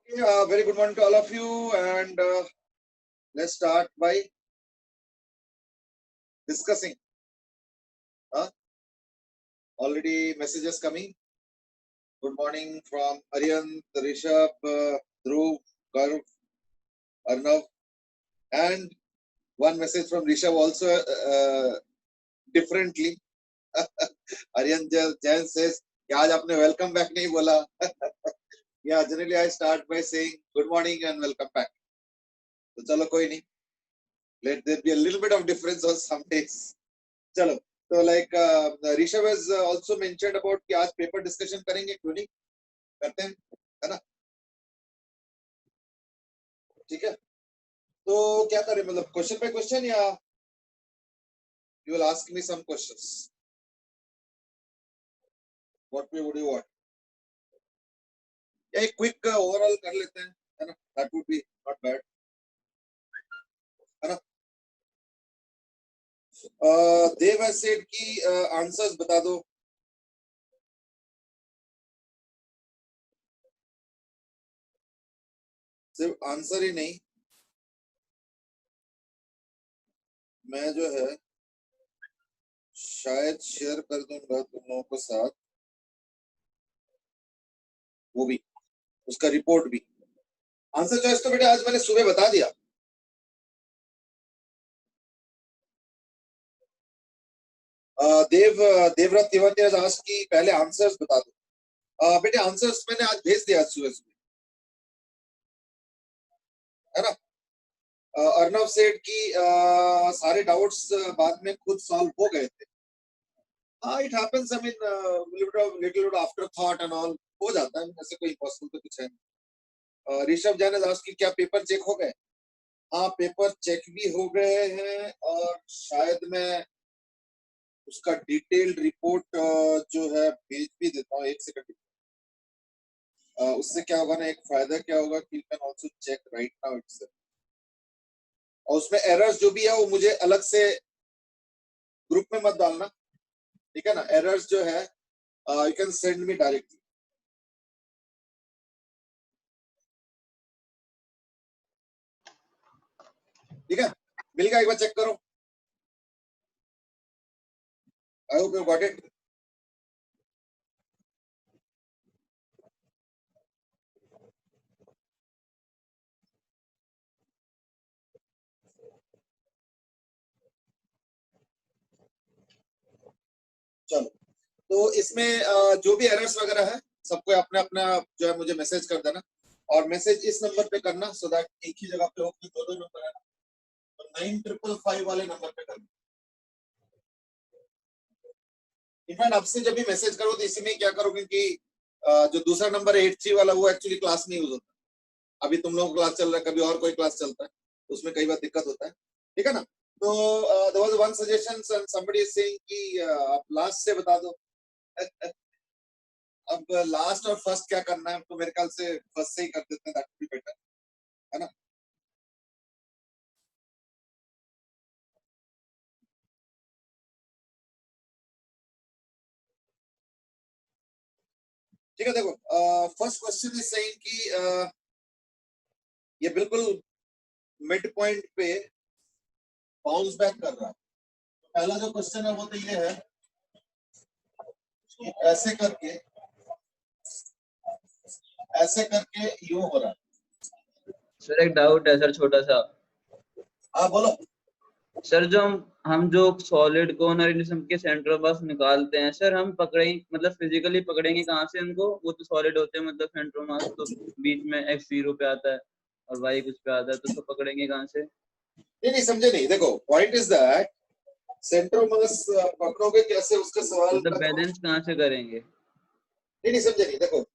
Very good morning to all of you, and let's start by discussing. Already messages coming. Good morning from Aryan, Rishabh, Dhruv, Gaurav, Arnav, and one message from Rishabh also differently. Aryan Jain says, "कि आज आपने welcome back नहीं बोला." Yeah, generally I start by saying good morning and welcome back. तो चलो कोई नहीं. Let there be a little bit of difference on some days. चलो. तो like Rishabh has also mentioned about कि आज पेपर डिस्कशन करेंगे, क्यों नहीं करते हैं, है ना? ठीक है. तो क्या करें, मतलब क्वेश्चन बाय क्वेश्चन या you will ask me some questions? What would you want? या एक क्विक ओवरऑल कर लेते हैं, है ना? That would be not bad, है ना? देव एसिड की आंसर्स बता दो. सिर्फ आंसर ही नहीं, मैं जो है शायद शेयर कर दूंगा तुम लोगों के साथ, वो भी उसका रिपोर्ट भी. आंसर चॉइस तो बेटा आज मैंने सुबह बता दिया. देवव्रत तिवारी ने आज की पहले आंसर्स बता दो. बेटे आंसर्स मैंने आज भेज दिया सुबह सुबह, है ना? अर्नव सेठ की सारे डाउट्स बाद में खुद सॉल्व हो गए थे. हाँ, it happens. I mean little after thought and all हो जाता है, ऐसे कोई इम्पॉसिबल तो कुछ है नहीं. ऋषभ जैन ने आज की क्या पेपर चेक हो गए? हाँ, पेपर चेक भी हो गए हैं और शायद मैं उसका डिटेल्ड रिपोर्ट जो है भेज भी देता हूँ. एक सेकंड. उससे क्या होगा ना, एक फायदा क्या होगा कि you can also check right now itself. और उसमें एरर्स जो भी है वो मुझे अलग से ग्रुप में मत डालना, ठीक है ना? एरर्स जो है you can send me directly. ठीक है, मिल गया? एक बार चेक करो. आई होप यू गॉट इट. चलो, तो इसमें जो भी एरर्स वगैरह है सबको अपना अपना जो है मुझे मैसेज कर देना, और मैसेज इस नंबर पे करना सो दैट एक ही जगह पे हो कि दो नंबर है ना. तो 9555 वाले नंबर पे करना. इनफैक्ट आपसे जब भी मैसेज करो तो इसी में क्या करो, क्योंकि जो दूसरा नंबर है 83 वाला वो एक्चुअली क्लास नहीं यूज होता. अभी तुम लोगों का क्लास चल रहा है, कभी और कोई क्लास चलता है, तो उसमें कई बार दिक्कत होता है. ठीक है ना? तो there was one suggestion, somebody is saying कि आप लास्ट से बता दो. अब लास्ट और फर्स्ट क्या करना है, तो मेरे ख्याल से फर्स्ट से ही कर देते हैं, दैट वुड बी बेटर, है ना? ठीक है. देखो, फर्स्ट क्वेश्चन इज सेइंग कि ये बिल्कुल मिड पॉइंट पे बाउंस बैक कर रहा है. तो पहला जो क्वेश्चन है वो तो ये है कि ऐसे करके यूं हो रहा है. सर एक डाउट है सर, छोटा सा. हाँ बोलो. सर जो हम जो सॉलिड कोऑर्डिनेशन के सेंटर बस निकालते हैं सर, हम पकड़ेंगे मतलब फिजिकली पकड़ेंगे कहाँ से उनको? वो तो सॉलिड होते हैं, मतलब सेंटर मास तो बीच में x 0 पे आता है और y कुछ पे आता है, तो उसको पकड़ेंगे कहाँ से? नहीं समझे नहीं. देखो, point is that centre mass पकड़ोगे कैसे, उसका सवाल मतलब बैलेंस कहाँ से करेंगे? नहीं समझे नहीं. देखो,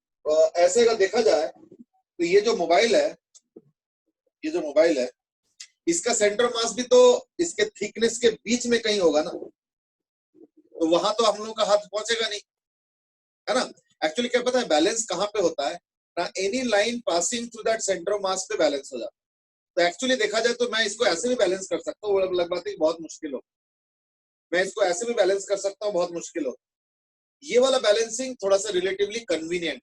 ऐसे अगर देखा जाए तो ये जो मोबाइल है इसका सेंटर मास भी तो इसके थिकनेस के बीच में कहीं होगा ना, तो वहां तो हम लोगों का हाथ पहुंचेगा नहीं, है ना? एक्चुअली क्या पता है बैलेंस कहाँ पे होता है ना, any line passing through that centre of mass पे बैलेंस हो जाता है. तो एक्चुअली देखा जाए तो मैं इसको ऐसे भी बैलेंस कर सकता हूँ, अलग बात है बहुत मुश्किल हो. मैं इसको ऐसे भी बैलेंस कर सकता हूँ, बहुत मुश्किल हो. ये वाला बैलेंसिंग थोड़ा सा रिलेटिवली कन्वीनियंट,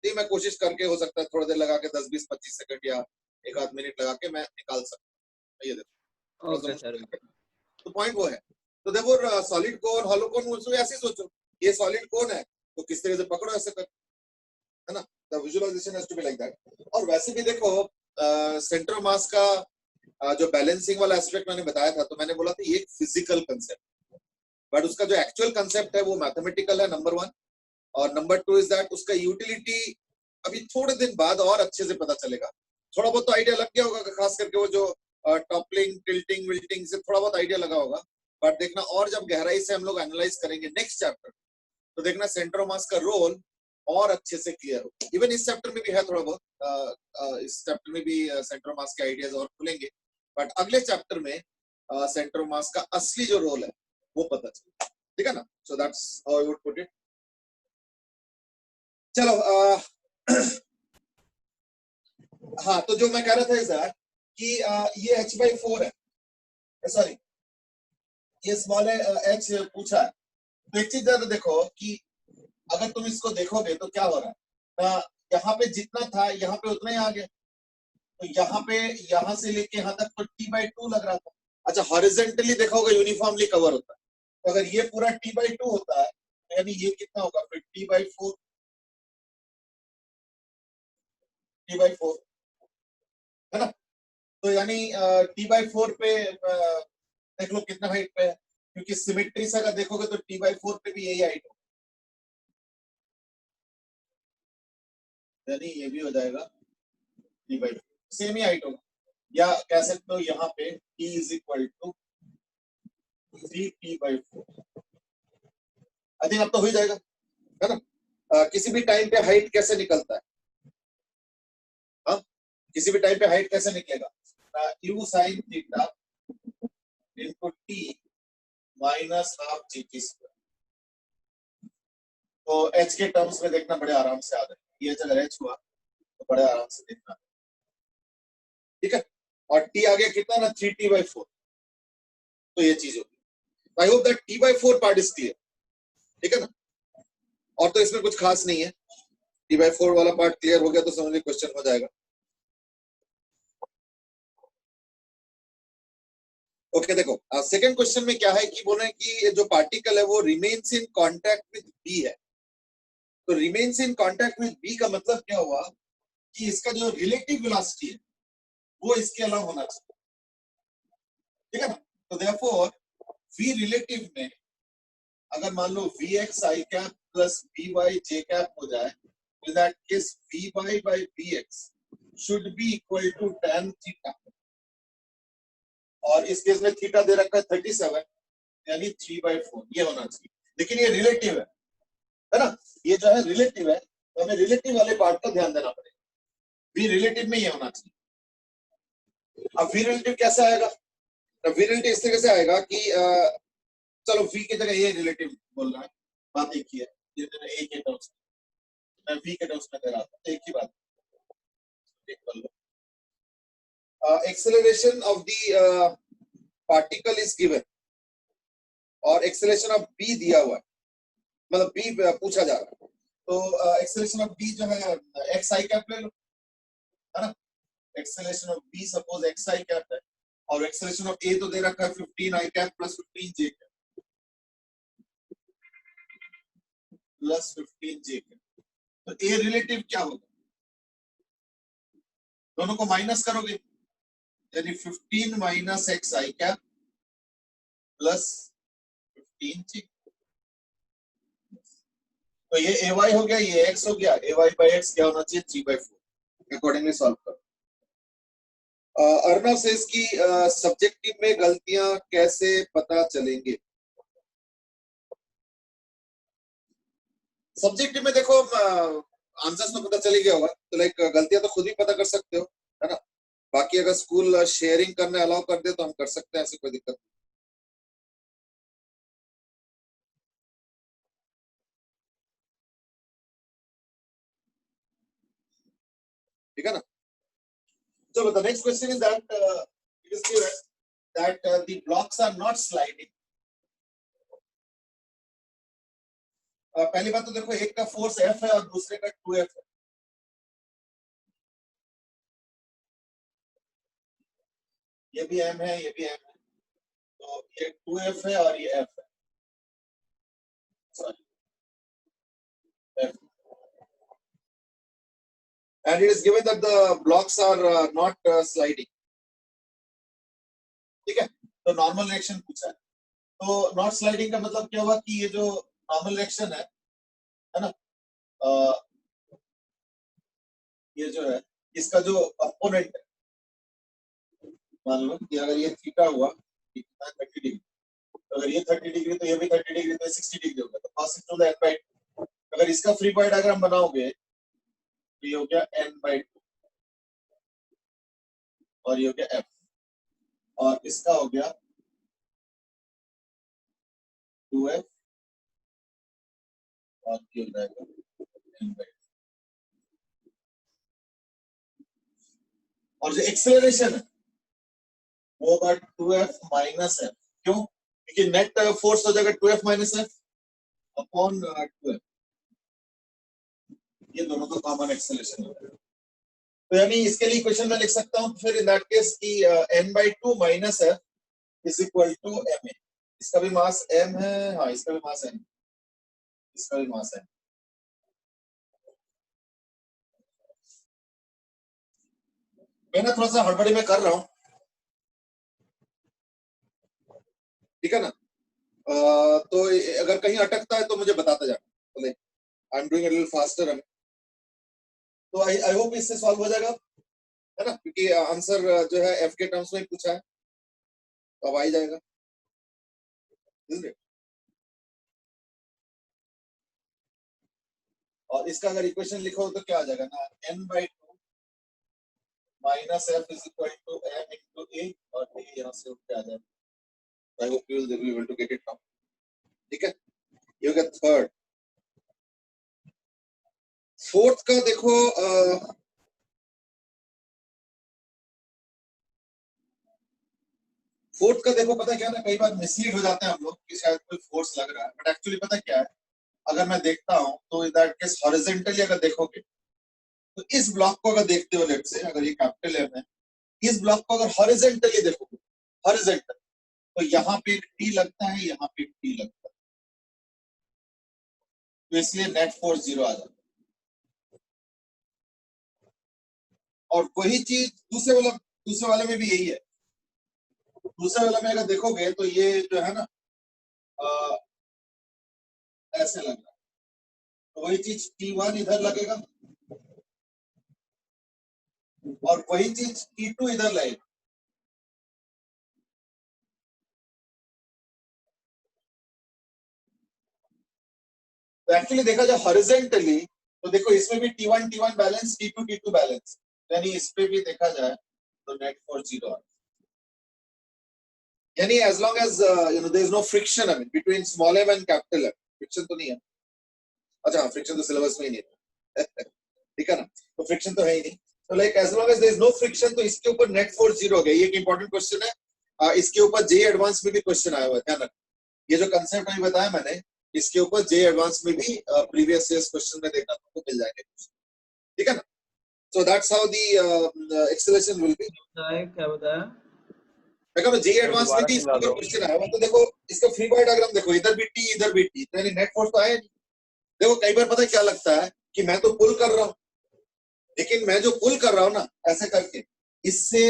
नहीं, मैं कोशिश करके हो सकता है थोड़ी देर लगा के 10-20-25 सेकंड या एक आध मिनट लगा के मैं निकाल सकता हूँ। ये देखो ओके सर। तो पॉइंट वो है। तो देखो सॉलिड कोन हॉलो कोन ऐसे सोचो, ये सॉलिड कोन है तो किस तरह से पकड़ो ऐसे कर, है ना। The visualisation has to be like that. और वैसे भी देखो सेंटर ऑफ मास का जो बैलेंसिंग वाला एस्पेक्ट मैंने बताया था, तो मैंने बोला था ये एक फिजिकल कंसेप्ट, बट उसका जो एक्चुअल कंसेप्ट है वो मैथमेटिकल है, नंबर 1। और नंबर 2 इज दैट उसका यूटिलिटी अभी थोड़े दिन बाद और अच्छे से पता चलेगा। थोड़ा बहुत तो आइडिया लग गया होगा, खास करके वो जो टॉपलिंग टिल्टिंग विल्टिंग से थोड़ा बहुत आइडिया लगा होगा, बट देखना और जब गहराई से हम लोग एनालाइज करेंगे नेक्स्ट चैप्टर, तो देखना सेंटर ऑफ मास का रोल और अच्छे से क्लियर हो। इवन इस चैप्टर में भी है थोड़ा बहुत, इस चैप्टर में भी सेंटर ऑफ मास के आइडियाज और खुलेंगे, बट अगले चैप्टर में सेंटर ऑफ मास का असली जो रोल है वो पता चलेगा, ठीक है ना। So that's how I would put it. चलो हाँ, तो जो मैं कह रहा था इस कि ये h/4 है, सॉरी ये स्मॉल है h पूछा है। तो एक चीज ज्यादा देखो कि अगर तुम इसको देखोगे तो क्या हो रहा है, यहाँ पे जितना था यहाँ पे उतना ही आ गया, तो यहाँ पे यहाँ से लेके यहाँ तक तो t/2 लग रहा था। अच्छा, हॉरिजॉन्टली देखोगे यूनिफॉर्मली कवर होता है, तो अगर ये पूरा t/2 होता है यानी ये कितना होगा फिर t/4 है ना। तो यानी t/4 पे देख लो कितना हाइट पे है, क्योंकि सिमेट्री से अगर देखोगे तो t/4 पे भी यही हाइट होगा, यानी ये भी हो जाएगा t/4, सेम ही हाइट होगा। या कह सकते हो यहाँ पे t is equal to 3t/4। I think अब तो हो ही जाएगा, है ना। किसी भी टाइम पे हाइट कैसे निकलता है, हाँ किसी भी टाइम पे हाइट कैसे निकलेगा, u sin theta into t minus half gt square. तो h के टर्म्स में देखना बड़े आराम से आ जाएगा, ये अगर h हुआ तो बड़े आराम से देखना, ठीक है। और t आ गया कितना ना 3t/4, तो ये चीज होगी। I hope that t/4 part is clear, ठीक है ना। और तो इसमें कुछ खास नहीं है, t/4 वाला पार्ट क्लियर हो गया तो समझ लीजिए क्वेश्चन हो जाएगा। ओके देखो सेकंड क्वेश्चन में क्या है कि बोल रहे हैं कि जो पार्टिकल है वो remains in contact with B है। तो remains in contact with B का मतलब क्या हुआ कि इसका जो रिलेटिव वेलोसिटी है वो इसके अलावा होना चाहिए, ठीक है ना। तो देयरफॉर v रिलेटिव में अगर मान लो vx i cap plus vy j cap हो जाए, तो that case vy by vx should be equal to tan theta, और इस केस में थीटा दे रखा है 37 यानी 3/4, ये होना चाहिए। लेकिन ये रिलेटिव है ना, ये जो है रिलेटिव है, तो हमें रिलेटिव वाले पार्ट का ध्यान देना पड़ेगा। वी रिलेटिव में ये होना चाहिए। अब वी रिलेटिव कैसे आएगा, तो वी रिलेटिव इस तरह से आएगा कि चलो वी की जगह ये रिलेटिव बोल रहा है, बात एक ही है, ये मैंने ए के टर्म्स में, मैं वी के टर्म्स में दे रहा था, एक ही बात कर लो। Acceleration of the particle is given और एक्सेलरेशन ऑफ बी दिया हुआ है, मतलब बी पूछा जा रहा है, तो एक्सेलरेशन ऑफ बी जो है एक्स आई कैप ले लो, है ना। Acceleration of B suppose X I cap है, और एक्सेलरेशन ऑफ ए तो दे रखा है 15 आई कैप प्लस 15 जे कैप प्लस 15 जे कैप। तो ए रिलेटिव क्या होगा, दोनों को माइनस करोगे यानी 15 minus x I cap plus 15 जे। तो ये ए वाई हो गया, ये एक्स हो गया, ए वाई बाई एक्स क्या होना चाहिए 3/4, अकॉर्डिंगली सॉल्व करो। अर्नव सेज की सब्जेक्टिव में गलतियां कैसे पता चलेंगे। सब्जेक्टिव में देखो आंसर्स तो पता चल ही गया होगा, तो लाइक गलतियां तो खुद ही पता कर सकते हो, है ना। बाकी अगर स्कूल शेयरिंग करने अलाउ कर दे तो हम कर सकते हैं, ऐसी कोई दिक्कत नहीं, ठीक है ना। चलो the next question is that it is given that the blocks are not sliding। पहली बात तो देखो एक का फोर्स F है और दूसरे का 2F है, ये भी m है, ये भी m है, तो ये 2f है और ये f है, sorry f, and it is given that the blocks are not sliding. ठीक है, तो नॉर्मल रिएक्शन पूछा है, तो नॉट स्लाइडिंग का मतलब क्या हुआ कि ये जो नॉर्मल रिएक्शन है ना, ये जो है इसका जो अपोनेंट है, मान लो कि अगर ये थीटा हुआ, कितना 30 डिग्री, तो अगर ये 30 डिग्री तो ये भी 30 डिग्री, तो 60 डिग्री होगा, तो cos to the n by 2। अगर इसका फ्री बॉडी डायग्राम बनाओगे तो ये हो गया n बाई 2 और ये हो गया f, और इसका हो गया 2f और ये हो जाएगा n बाई 2। और जो एक्सेलरेशन है वो होगा 2f माइनस f, क्यों? क्योंकि नेट फोर्स हो जाएगा 2f minus f upon 2f, ये दोनों का कॉमन एक्सेलरेशन हो जाएगा। तो यानी इसके लिए इक्वेशन में लिख सकता हूं फिर इन दैट केस की n by 2 minus f is equal to ma। इसका भी मास m है, हाँ इसका भी मास m, इसका भी मास m। मैं ना थोड़ा सा हड़बड़ी में कर रहा हूँ, ठीक है ना, तो अगर कहीं अटकता है तो मुझे बताता जाना, I am doing a little faster, तो आई होप इससे सॉल्व हो जाएगा, है ना, क्योंकि आंसर जो है f के टर्म्स में पूछा है, तो अब आ ही जाएगा, isn't it? और इसका अगर इक्वेशन लिखो तो क्या आ जाएगा ना, n by 2 minus f is equal to m into a, और a यहाँ से उठ के आ जाएगा। I hope you will be able to get it now, ठीक है। ये हो गया थर्ड। फोर्थ का देखो, फोर्थ का देखो, पता क्या है ना, कई बार मिसलीड हो जाते हैं हम लोग कि शायद कोई फोर्स लग रहा है, बट एक्चुअली पता क्या है, अगर मैं देखता हूं तो इन दैट केस हॉरिजॉन्टली अगर देखोगे तो इस ब्लॉक को अगर देखते हो, लेट से अगर ये कैपिटल एम है, इस ब्लॉक को अगर हॉरिजॉन्टली देखोगे, हॉरिजॉन्टल, तो यहाँ पे एक टी लगता है, यहाँ पे एक टी लगता है, तो इसलिए नेट फोर्स 0 आ जाता है। और वही चीज दूसरे वाले में भी यही है। दूसरे वाले में अगर देखोगे तो ये जो है ना, ऐसे लग रहा है, तो वही चीज T1 इधर लगेगा और वही चीज T2 इधर लगेगा। तो एक्चुअली देखा जाए हॉरिजॉन्टली, तो देखो इसमें भी T1 बैलेंस, T2 बैलेंस, यानी इस पे भी देखा जाए तो नेट फोर्स 0 यानी as long as there is no friction I mean between small m and capital M, friction तो नहीं है। अच्छा, फ्रिक्शन तो सिलेबस में ही नहीं है ठीक है ना, तो फ्रिक्शन तो है ही नहीं, तो like as long as there is no friction, तो इसके ऊपर नेट फोर्स 0 हो गया। ये एक इंपॉर्टेंट क्वेश्चन है, इसके ऊपर जे एडवांस में भी क्वेश्चन आया हुआ है, ध्यान रखना। ये जो कंसेप्ट अभी बताया मैंने, इसके ऊपर जे एडवांस में भी प्रीवियस ईयर्स क्वेश्चन में देखना आपको मिल जाएंगे, ठीक है ना। So that's how the acceleration will be. क्या बताया? मैं कह जे एडवांस में भी इसके ऊपर क्वेश्चन आया हुआ, तो देखो इसका फ्री बॉडी डायग्राम देखो, इधर भी टी इधर भी टी, यानी नेट फोर्स तो आया नहीं। देखो कई बार पता है क्या लगता है कि मैं तो पुल कर रहा हूँ, लेकिन मैं जो पुल कर रहा हूँ ना ऐसे करके, इससे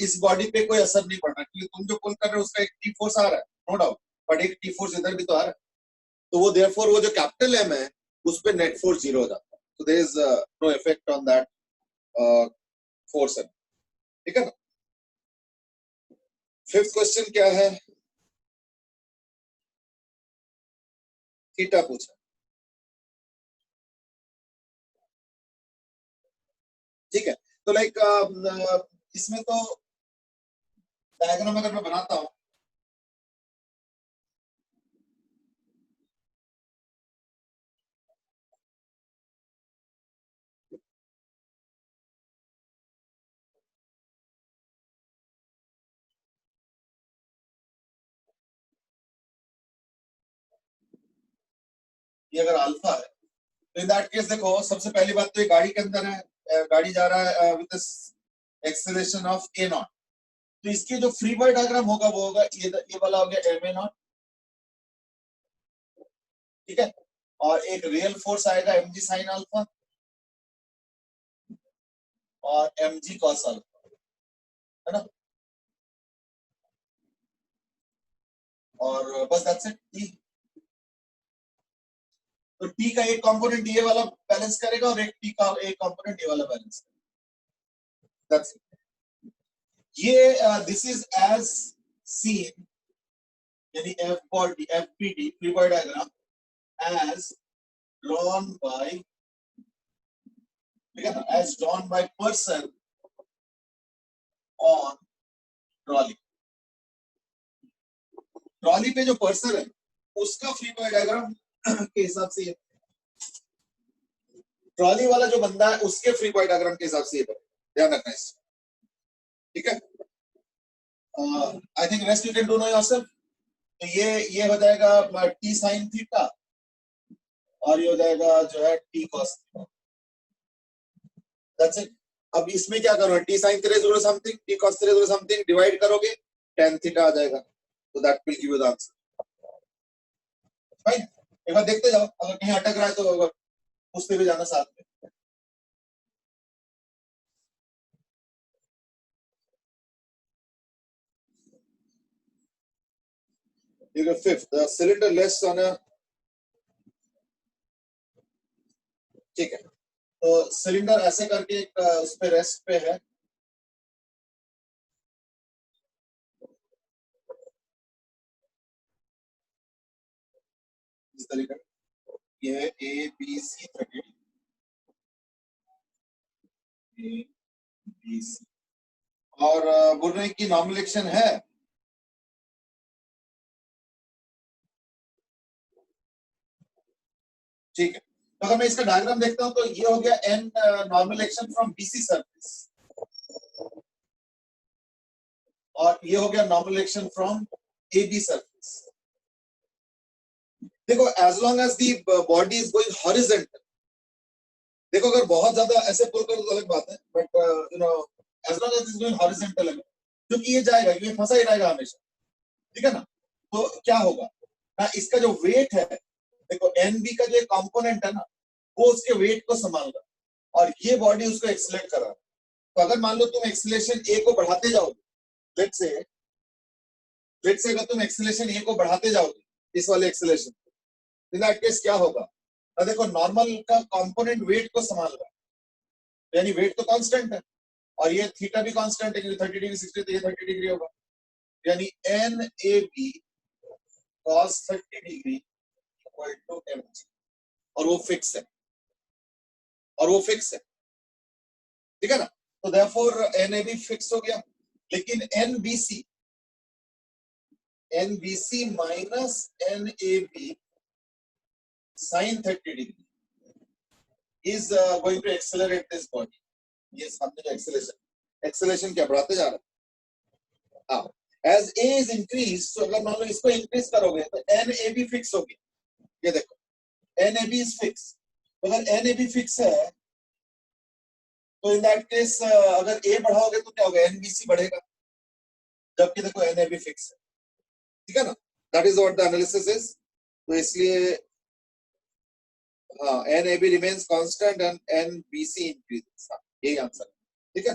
इस बॉडी पे कोई असर नहीं पड़ रहा, क्योंकि तुम जो पुल कर रहे हो उसका एक टी फोर्स आ रहा है, नो डाउट, बट एक टी फोर्स इधर भी तो आ रहा है, तो वो देयरफॉर वो जो कैपिटल एम है उस पे नेट फोर्स 0 हो जाता है, so there is no effect on that force, ठीक है ना। फिफ्थ क्वेश्चन क्या है, थीटा पूछा, ठीक है। तो लाइक इसमें तो डायग्राम अगर मैं बनाता हूँ, ये अगर अल्फा है, तो इन दैट केस देखो, सबसे पहली बात तो ये गाड़ी के अंदर है, गाड़ी जा रहा है with acceleration of a not, तो इसके जो फ्री बॉडी डायग्राम होगा वो होगा ये वाला हो गया ma0, ठीक है, और एक रियल फोर्स आएगा mg साइन अल्फा और mg कॉस अल्फा, है ना, और बस दैट्स इट। टी, तो टी का एक कंपोनेंट ये वाला बैलेंस करेगा और एक टी का एक कंपोनेंट ये वाला बैलेंस करेगा, दैट्स इट। ये दिस इज एज सीन, यानी F body FBD free body diagram as drawn by, ठीक है ना, as drawn by person on trolley. Trolley पे जो पर्सन है उसका फ्री बॉडी डायग्राम के हिसाब से, ट्रॉली वाला जो बंदा है उसके फ्री बॉडी डायग्राम के हिसाब से ये ध्यान रखना है, ठीक है। I think rest you can do no yourself. तो ये हो जाएगा टी साइन थीटा और ये हो जाएगा जो है T cos theta, that's it. अब इसमें क्या करो, T sine 3 something T cos 3 something divide करोगे tan थीटा आ जाएगा, तो that will give you the answer. Fine, एक बार देखते जाओ, अगर कहीं अटक रहा है तो पूछते हुए जाना साथ में। Fifth, the cylinder rests on a, ठीक है, तो सिलेंडर ऐसे करके एक उस पे रेस्ट पे है, इस तरीके ये A B C 30 A B C, और बोल रहे हैं कि नॉर्मल एक्शन है, ठीक है। तो अगर मैं इसका डायग्राम देखता हूं तो ये हो गया an normal action from BC surface और ये हो गया normal action from AB surface. देखो as long as the body is going horizontal, देखो अगर बहुत ज्यादा ऐसे पुल कर तो अलग बात है, but you know as long as is going horizontal है, क्योंकि ये जाएगा, ये फंसा ही रहेगा हमेशा, ठीक है ना। तो क्या होगा ना, इसका जो वेट है, देखो एनबी का जो एक कंपोनेंट है ना, वो उसके वेट को संभाल रहा और ये बॉडी उसको एक्सीलरेट कर रहा है। तो अगर मान लो तुम एक्सीलरेशन ए को बढ़ाते जाओगे, लेट्स से अगर तुम एक्सीलरेशन ए को बढ़ाते जाओगे, इस वाले एक्सीलरेशन, इन दैट केस क्या होगा ना, देखो नॉर्मल का कंपोनेंट वेट को संभाल रहा है, यानी वेट तो कांस्टेंट है और ये थीटा भी कांस्टेंट है, 30 डिग्री 60 तो ये 30 डिग्री होगा, यानी N A B cos 30 degree equal to mg, और वो फिक्स है, ठीक है ना। तो देयरफॉर NAB फिक्स हो गया, लेकिन NBC minus NAB sin 30 degree is going to accelerate this body. ये सामने जो एक्सेलरेशन क्या बढ़ाते जा रहा है, एज ए इज इंक्रीज, तो अगर मान लो इसको इंक्रीज करोगे तो NAB फिक्स हो गया, ये देखो NAB इज फिक्स, अगर NAB फिक्स है तो इन दैट केस अगर ए बढ़ाओगे तो क्या होगा, NBC बढ़ेगा, जबकि देखो NAB फिक्स है, ठीक है ना। That is what the analysis is. तो इसलिए हाँ, NAB remains constant and NBC increases, यही आंसर है, ठीक है।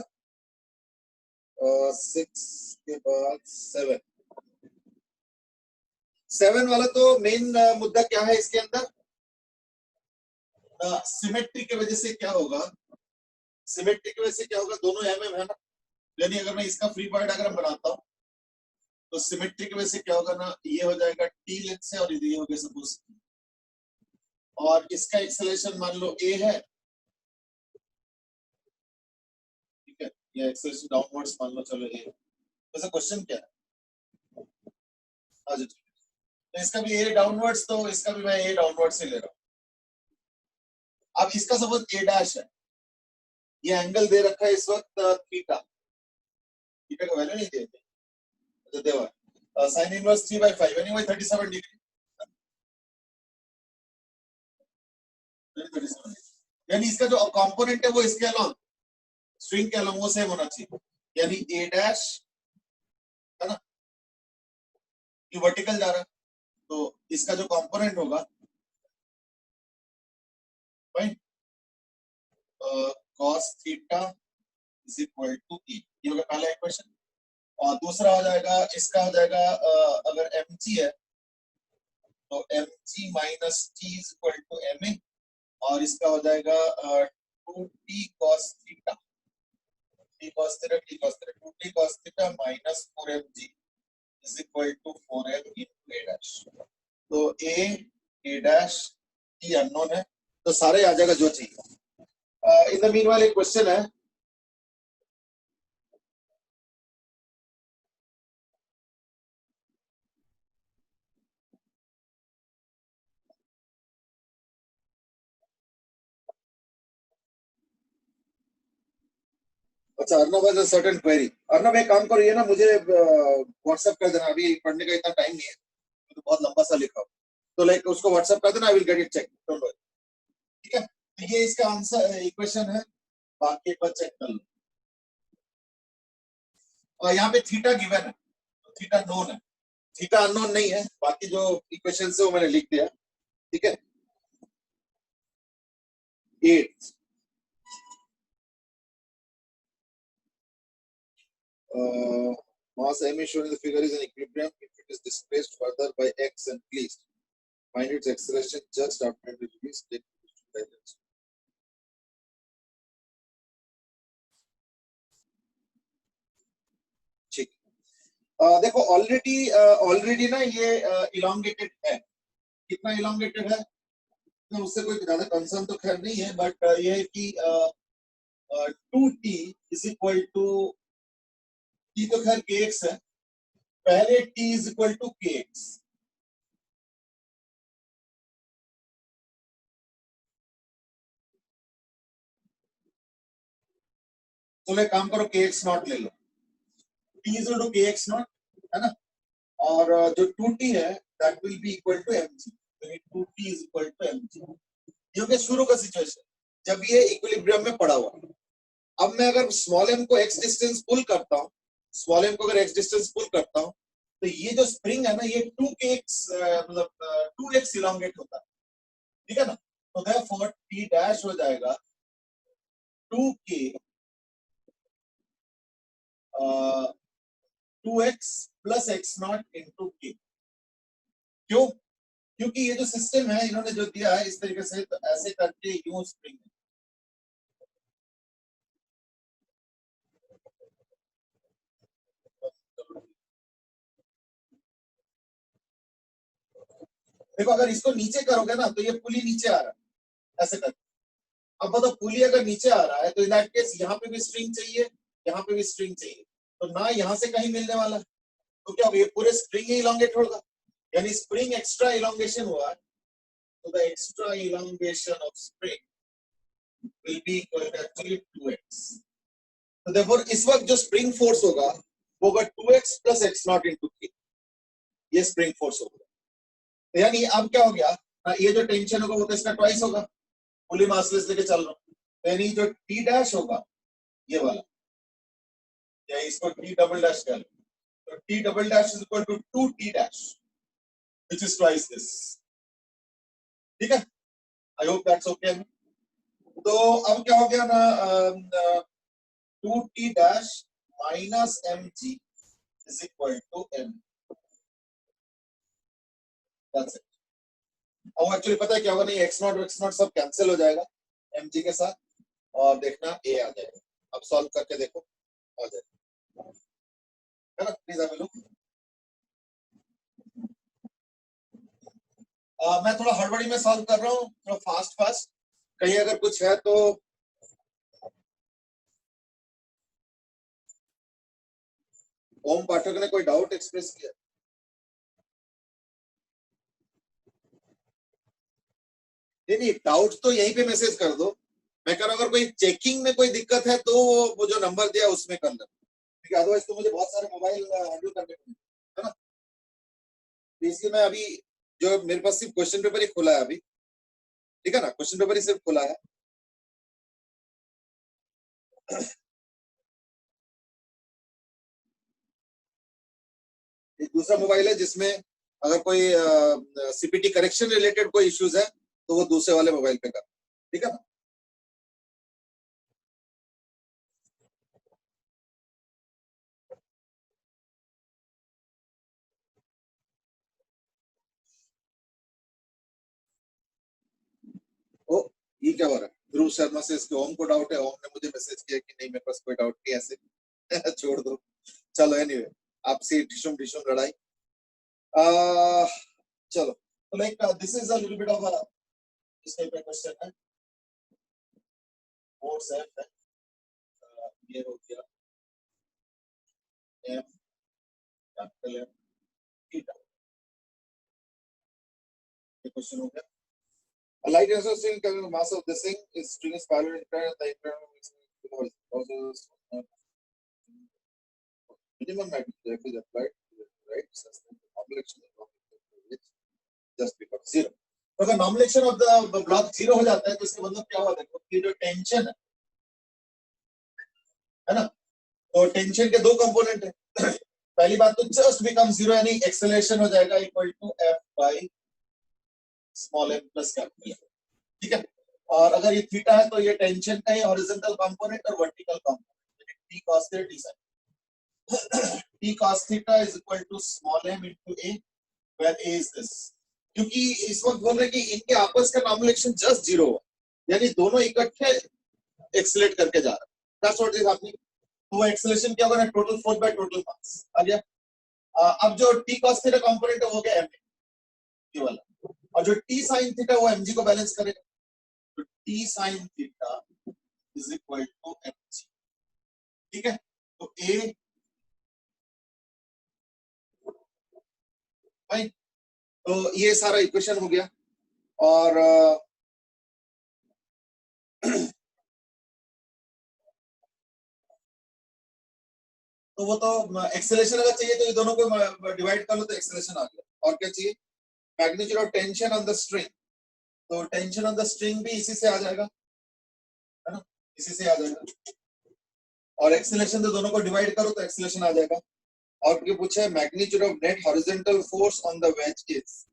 6 के बाद 7 वाला तो मेन मुद्दा क्या है इसके अंदर, सिमेट्री की वजह से क्या होगा, दोनों mm है ना, यानी अगर मैं इसका फ्री बॉडी डायग्राम बनाता हूं तो सिमेट्री की वजह से क्या होगा ना, ये हो जाएगा टी लेंथ से और ये हो गया सपोज, और इसका एक्सेलरेशन मान लो ए है, ठीक है, ये एक्सेलरेशन डाउनवर्ड्स मान लो, चलो ए, वैसे क्वेश्चन क्या है, आज तो इसका भी ए डाउनवर्ड्स, तो इसका भी मैं ए डाउनवर्ड्स से ले रहा हूं। अब इसका सपोज ए डैश है, ये एंगल दे रखा है इस वक्त थीटा, थीटा का वैल्यू नहीं देते, तो देवा sin इनवर्स 3/5 यानी वही 37 डिग्री, यानी इसका जो कंपोनेंट है वो इसके अलोंग, स्विंग के अलोंग वो सेम होना चाहिए, यानी ए डैश ये वर्टिकल जा रहा है, तो इसका जो कंपोनेंट होगा right cos theta is equal to e, ये होगा पहला इक्वेशन। और दूसरा हो जाएगा, इसका हो जाएगा अगर mg है तो mg minus T is equal to ma, और इसका हो जाएगा 2t cos थीटा, t cos थीटा 2t cos थीटा minus 4mg is equal to 4m into a dash. तो a डैश t अननोन है, तो सारे आ जाएगा जो चाहिए। इन द मीनवाइल एक क्वेश्चन है, अच्छा Arnab has a certain query. Arnab एक काम करो, ये ना मुझे व्हाट्सएप कर देना, अभी पढ़ने का इतना टाइम नहीं है, तो बहुत लंबा सा लिखा हो, तो लाइक उसको व्हाट्सएप कर देना, I will get it check, don't worry, ठीक है। तो ये इसका आंसर इक्वेशन है, बाकी एक बार चेक कर लो। और यहाँ पे थीटा गिवन है, तो थीटा नोन है, थीटा अननोन नहीं है, बाकी जो इक्वेशन है वो मैंने लिख दिया, ठीक है। 8 mass m is shown in the figure is an equilibrium if it is displaced further by x and please find its acceleration just after the release take direction। ठीक, देखो ऑलरेडी ना ये इलोंगेटेड है, कितना इलोंगेटेड है तो उससे कोई ज्यादा कंसर्न तो खैर नहीं है, बट ये है कि 2t is equal to, t तो खैर kx है, पहले t is equal to kx, तो मैं काम करो kx नॉट ले लो, t is equal to kx naught, है ना, और जो 2t है that will be equal to mg, तो ये 2t is equal to mg। ये हो शुरू का सिचुएशन जब ये इक्विलिब्रियम में पड़ा हुआ। अब मैं अगर स्मॉल m को x डिस्टेंस पुल करता हूँ, स्मॉल m को अगर x डिस्टेंस पुल करता हूँ, तो ये जो स्प्रिंग है ना ये 2kx मतलब 2x इलोंगेट होता है, ठीक है ना, तो देयरफॉर t डैश हो जाएगा 2k 2x plus x not into k। क्यों? क्योंकि ये जो सिस्टम है इन्होंने जो दिया है इस तरीके से, तो ऐसे करके यूं स्प्रिंग है, देखो अगर इसको नीचे करोगे ना तो ये पुली नीचे आ रहा है, ऐसे करके। अब बताओ पुली अगर नीचे आ रहा है तो इन दैट केस यहाँ पे भी स्ट्रिंग चाहिए, यहाँ पे भी स्ट्रिंग चाहिए, तो ना यहाँ से कहीं मिलने वाला है, तो क्या ये पूरे स्प्रिंग ही इलोंगेट होगा, यानी स्प्रिंग एक्स्ट्रा इलोंगेशन हुआ है, तो the extra elongation of spring will be equal to actually 2x। तो देयरफॉर इस वक्त जो स्प्रिंग फोर्स होगा वो होगा 2x plus x not into k, ये स्प्रिंग फोर्स होगा। तो यानी अब क्या हो गया, ये जो टेंशन होगा वो तो इसका ट्वाइस होगा, पुली मासलेस लेके चल रहा हूं, तो यानी जो t डैश होगा ये वाला, या इसको t डबल डैश कह लो, तो t double dash is equal to 2t dash which is twice this, ठीक है। I hope that's okay. तो अब क्या हो गया ना, 2t dash minus mg is equal to m, that's it. अब एक्चुअली पता है क्या होगा, नहीं x नॉट सब कैंसिल हो जाएगा mg के साथ, और देखना a आ जाएगा। अब सॉल्व करके देखो आ जाएगा, है ना, प्लीज हैव अ लुक। मैं थोड़ा हड़बड़ी में सॉल्व कर रहा हूँ, थोड़ा फास्ट फास्ट, कहीं अगर कुछ है तो ओम पाठक ने कोई डाउट एक्सप्रेस किया? नहीं, डाउट तो यहीं पे मैसेज कर दो, मैं कह रहा हूँ अगर कोई चेकिंग में कोई दिक्कत है तो वो जो नंबर दिया उसमें कर लेना, क्योंकि अदरवाइज तो मुझे बहुत सारे मोबाइल हैंडल करने पड़ेंगे, है ना। तो इसलिए मैं अभी जो मेरे पास सिर्फ क्वेश्चन पेपर ही खुला है अभी, ठीक है ना, क्वेश्चन पेपर ही सिर्फ खुला है। एक दूसरा मोबाइल है जिसमें अगर कोई सीपीटी करेक्शन रिलेटेड कोई इश्यूज है तो वो दूसरे वाले मोबाइल पे कर, ठीक है ना। ओ, ये क्या हो रहा है? ध्रुव शर्मा से इसके ओम को डाउट है, ओम ने मुझे मैसेज किया कि नहीं मेरे पास कोई डाउट नहीं ऐसे। छोड़ दो, चलो एनीवे, आपसे टिशुम टिशुम लड़ाई। चलो, तो like this is a little bit of a इस टाइप का क्वेश्चन है। फोर्स एफ है, ये हो गया एम कैपिटल एम थीटा, ये क्वेश्चन हो गया। A light association carrying the mass of this thing is string is parallel inclined and the inclined is also minimum magnitude F is applied to the right such that the normal action of which just becomes zero. तो अगर normal action of the block zero हो जाता है तो इसका मतलब क्या हुआ? देखो ये जो टेंशन है ना, तो टेंशन के दो कंपोनेंट है। पहली बात तो जस्ट बिकम जीरो यानी एक्सेलरेशन हो जाएगा equal to F by small M plus capital M, ठीक है। और अगर ये थीटा है तो ये टेंशन का ही हॉरिजॉन्टल कंपोनेंट और vertical component, T cos theta T sin T cos theta is equal to small m into a where a is this. क्योंकि इस वक्त बोल रहे कि इनके आपस का नॉर्मल एक्शन जस्ट जीरो है, यानी दोनों इकट्ठे एक्सेलरेट करके जा रहे हैं। That's what is happening. तो वो एक्सेलरेशन क्या होगा? Total force by total mass आ गया। अब जो टी cos थीटा कंपोनेंट है वो क्या m ये वाला, और जो टी sin थीटा वो mg को बैलेंस करेगा। तो T sin theta is equal to mg, ठीक है। तो a भाई, तो ये सारा इक्वेशन हो गया। और तो वो तो एक्सेलरेशन अगर चाहिए तो ये दोनों को डिवाइड कर लो तो एक्सेलरेशन आ गया। और क्या चाहिए? Magnitude of tension on the string, तो टेंशन ऑन द स्ट्रिंग भी इसी से आ जाएगा, है ना, इसी से आ जाएगा। और एक्सेलरेशन तो दोनों को डिवाइड करो तो एक्सेलरेशन आ जाएगा। और ये पूछा है magnitude of net horizontal force on the ways is.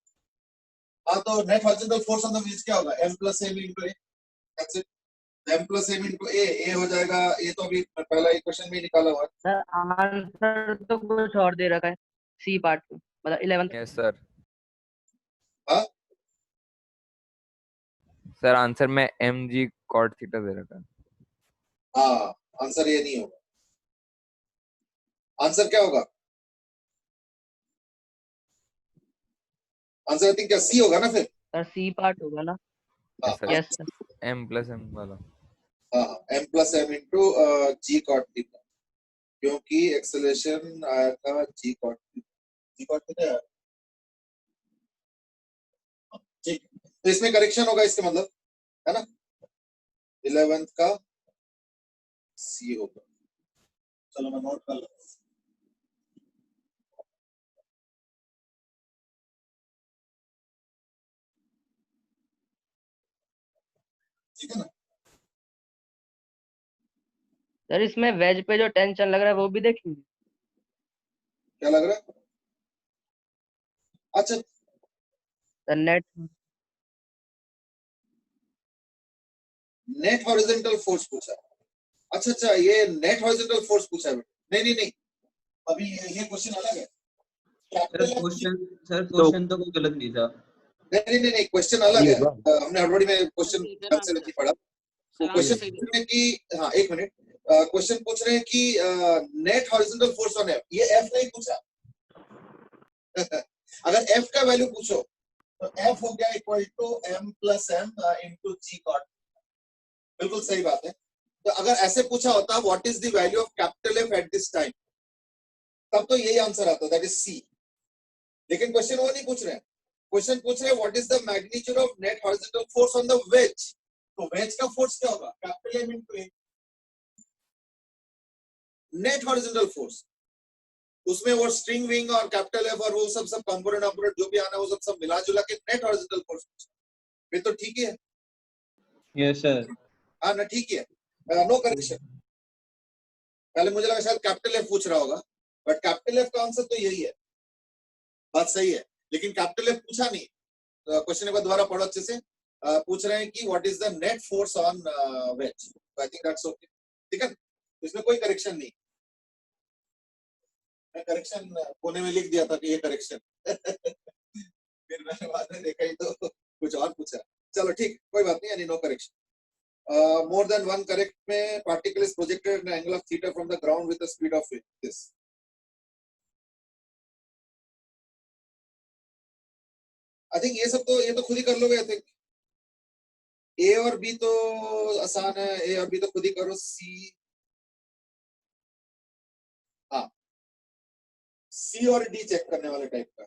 हाँ, तो net horizontal force on the ways क्या होगा? m plus m into a, that's it. m plus m into a हो जाएगा। ये तो अभी पहला इक्वेशन में ही निकाला हुआ है। सर आंसर तो कुछ और दे रखा है सी पार्ट में, मतलब 11th। Yes sir. हाँ सर आंसर में mg cot थीटा दे रखा है। हाँ, आंसर ये नहीं होगा। आंसर क्या होगा? आंसर आई थिंक क्या सी होगा ना फिर। सर सी पार्ट होगा ना? हाँ yes sir. m plus m वाला। हाँ, m plus m into G cot theta, क्योंकि एक्सेलरेशन आया था जी कॉट थीटा। ठीक, तो इसमें करेक्शन होगा इसके मतलब, है ना, 11th का सी होगा। चलो मैं नोट कर लूं। ठीक है ना। सर इसमें वेज पे जो टेंशन लग रहा है वो भी देखेंगे? क्या लग रहा है? अच्छा, sir net net horizontal force पूछा है। अच्छा अच्छा, ये नेट हॉरिजॉन्टल फोर्स पूछा है। नहीं नहीं नहीं, अभी ये क्वेश्चन अलग है। सर क्वेश्चन तो कोई गलत नहीं था। नहीं नहीं नहीं, क्वेश्चन अलग है। हमने हड़बड़ी में क्वेश्चन ढंग से नहीं पढ़ा। क्वेश्चन पूछ रहे हैं कि, हाँ एक मिनट, क्वेश्चन पूछ रहे हैं कि net horizontal force on F, ये एफ नहीं पूछा। अगर एफ का वैल्यू पूछो तो एफ हो गया equal to m plus m into G cot. बिल्कुल सही बात है। तो अगर ऐसे पूछा होता what is the value of capital F at this time, तब तो यही आंसर आता, दैट इज सी। लेकिन क्वेश्चन वो नहीं पूछ रहे हैं। क्वेश्चन पूछ रहे हैं what is the magnitude of net horizontal force on the ways. तो वेज का फोर्स क्या होगा? कैपिटल एम इंटू ए। नेट हॉरिजॉन्टल फोर्स, उसमें वो स्ट्रिंग विंग और कैपिटल एफ और वो सब कंपोनेंट जो भी आना है वो सब मिला जुला के नेट हॉरिजॉन्टल फोर्स पूछा। फिर तो ठीक है। Yes sir. हाँ ना, ठीक है, नो करेक्शन। पहले मुझे लगा शायद कैपिटल एफ पूछ रहा होगा, बट कैपिटल एफ का आंसर तो यही है। बात सही है, लेकिन कैपिटल एफ पूछा नहीं, क्वेश्चन एक बार दोबारा पढ़ो अच्छे से। पूछ रहे हैं कि what is the net force on wedge, I think that's okay, ठीक है, इसमें कोई करेक्शन नहीं। मैं करेक्शन कोने में लिख दिया था कि ये करेक्शन फिर मैंने बाद में देखा ही तो कुछ और पूछा। चलो ठीक, कोई बात नहीं, यानी no correction. More than one correct में particle is projected an angle of theta from the ground with the speed of this. I think ये तो खुद ही कर लोगे। आई थिंक ए और बी तो आसान है, ए और बी तो खुद ही करो। सी, हाँ, सी और डी चेक करने वाले टाइप का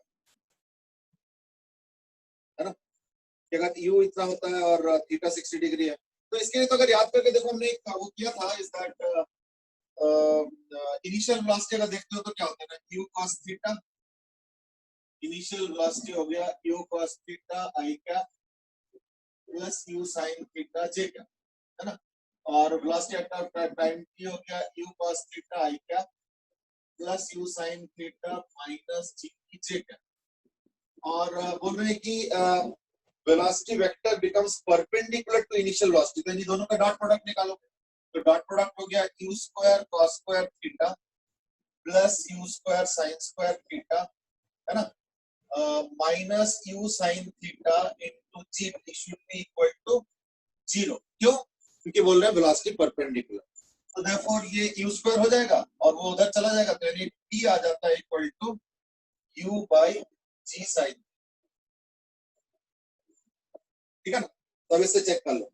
है ना, कि अगर यू इतना होता है और थीटा 60 डिग्री है, तो इसके लिए तो अगर याद करके देखो, हमने एक वो किया था, इज दैट इनिशियल वेलोसिटी अगर देखते हो तो क्या होता है ना, you cos theta, initial velocity हो गया यू cos थीटा आई क्या प्लस यू sin थीटा जे क्या, है ना, और वेलोसिटी एट टाइम टी हो गया यू cos थीटा आई क्या plus u sin theta minus g j क्या। और बोल रहे हैं कि velocity vector becomes perpendicular to initial velocity, तो इन दोनों का डॉट प्रोडक्ट निकालोगे, तो डॉट प्रोडक्ट हो गया u square cos square theta plus u square sin square theta, है ना, minus u sin theta into G should be equal to 0। क्यों? क्योंकि बोल रहे हैं वेलोसिटी परपेंडिकुलर, तो देयरफॉर ये यू स्क्वायर हो जाएगा और वो उधर चला जाएगा, तो यानी टी आ जाता है equal to u by G sin, ठीक है ना। तो अब इससे चेक कर लो।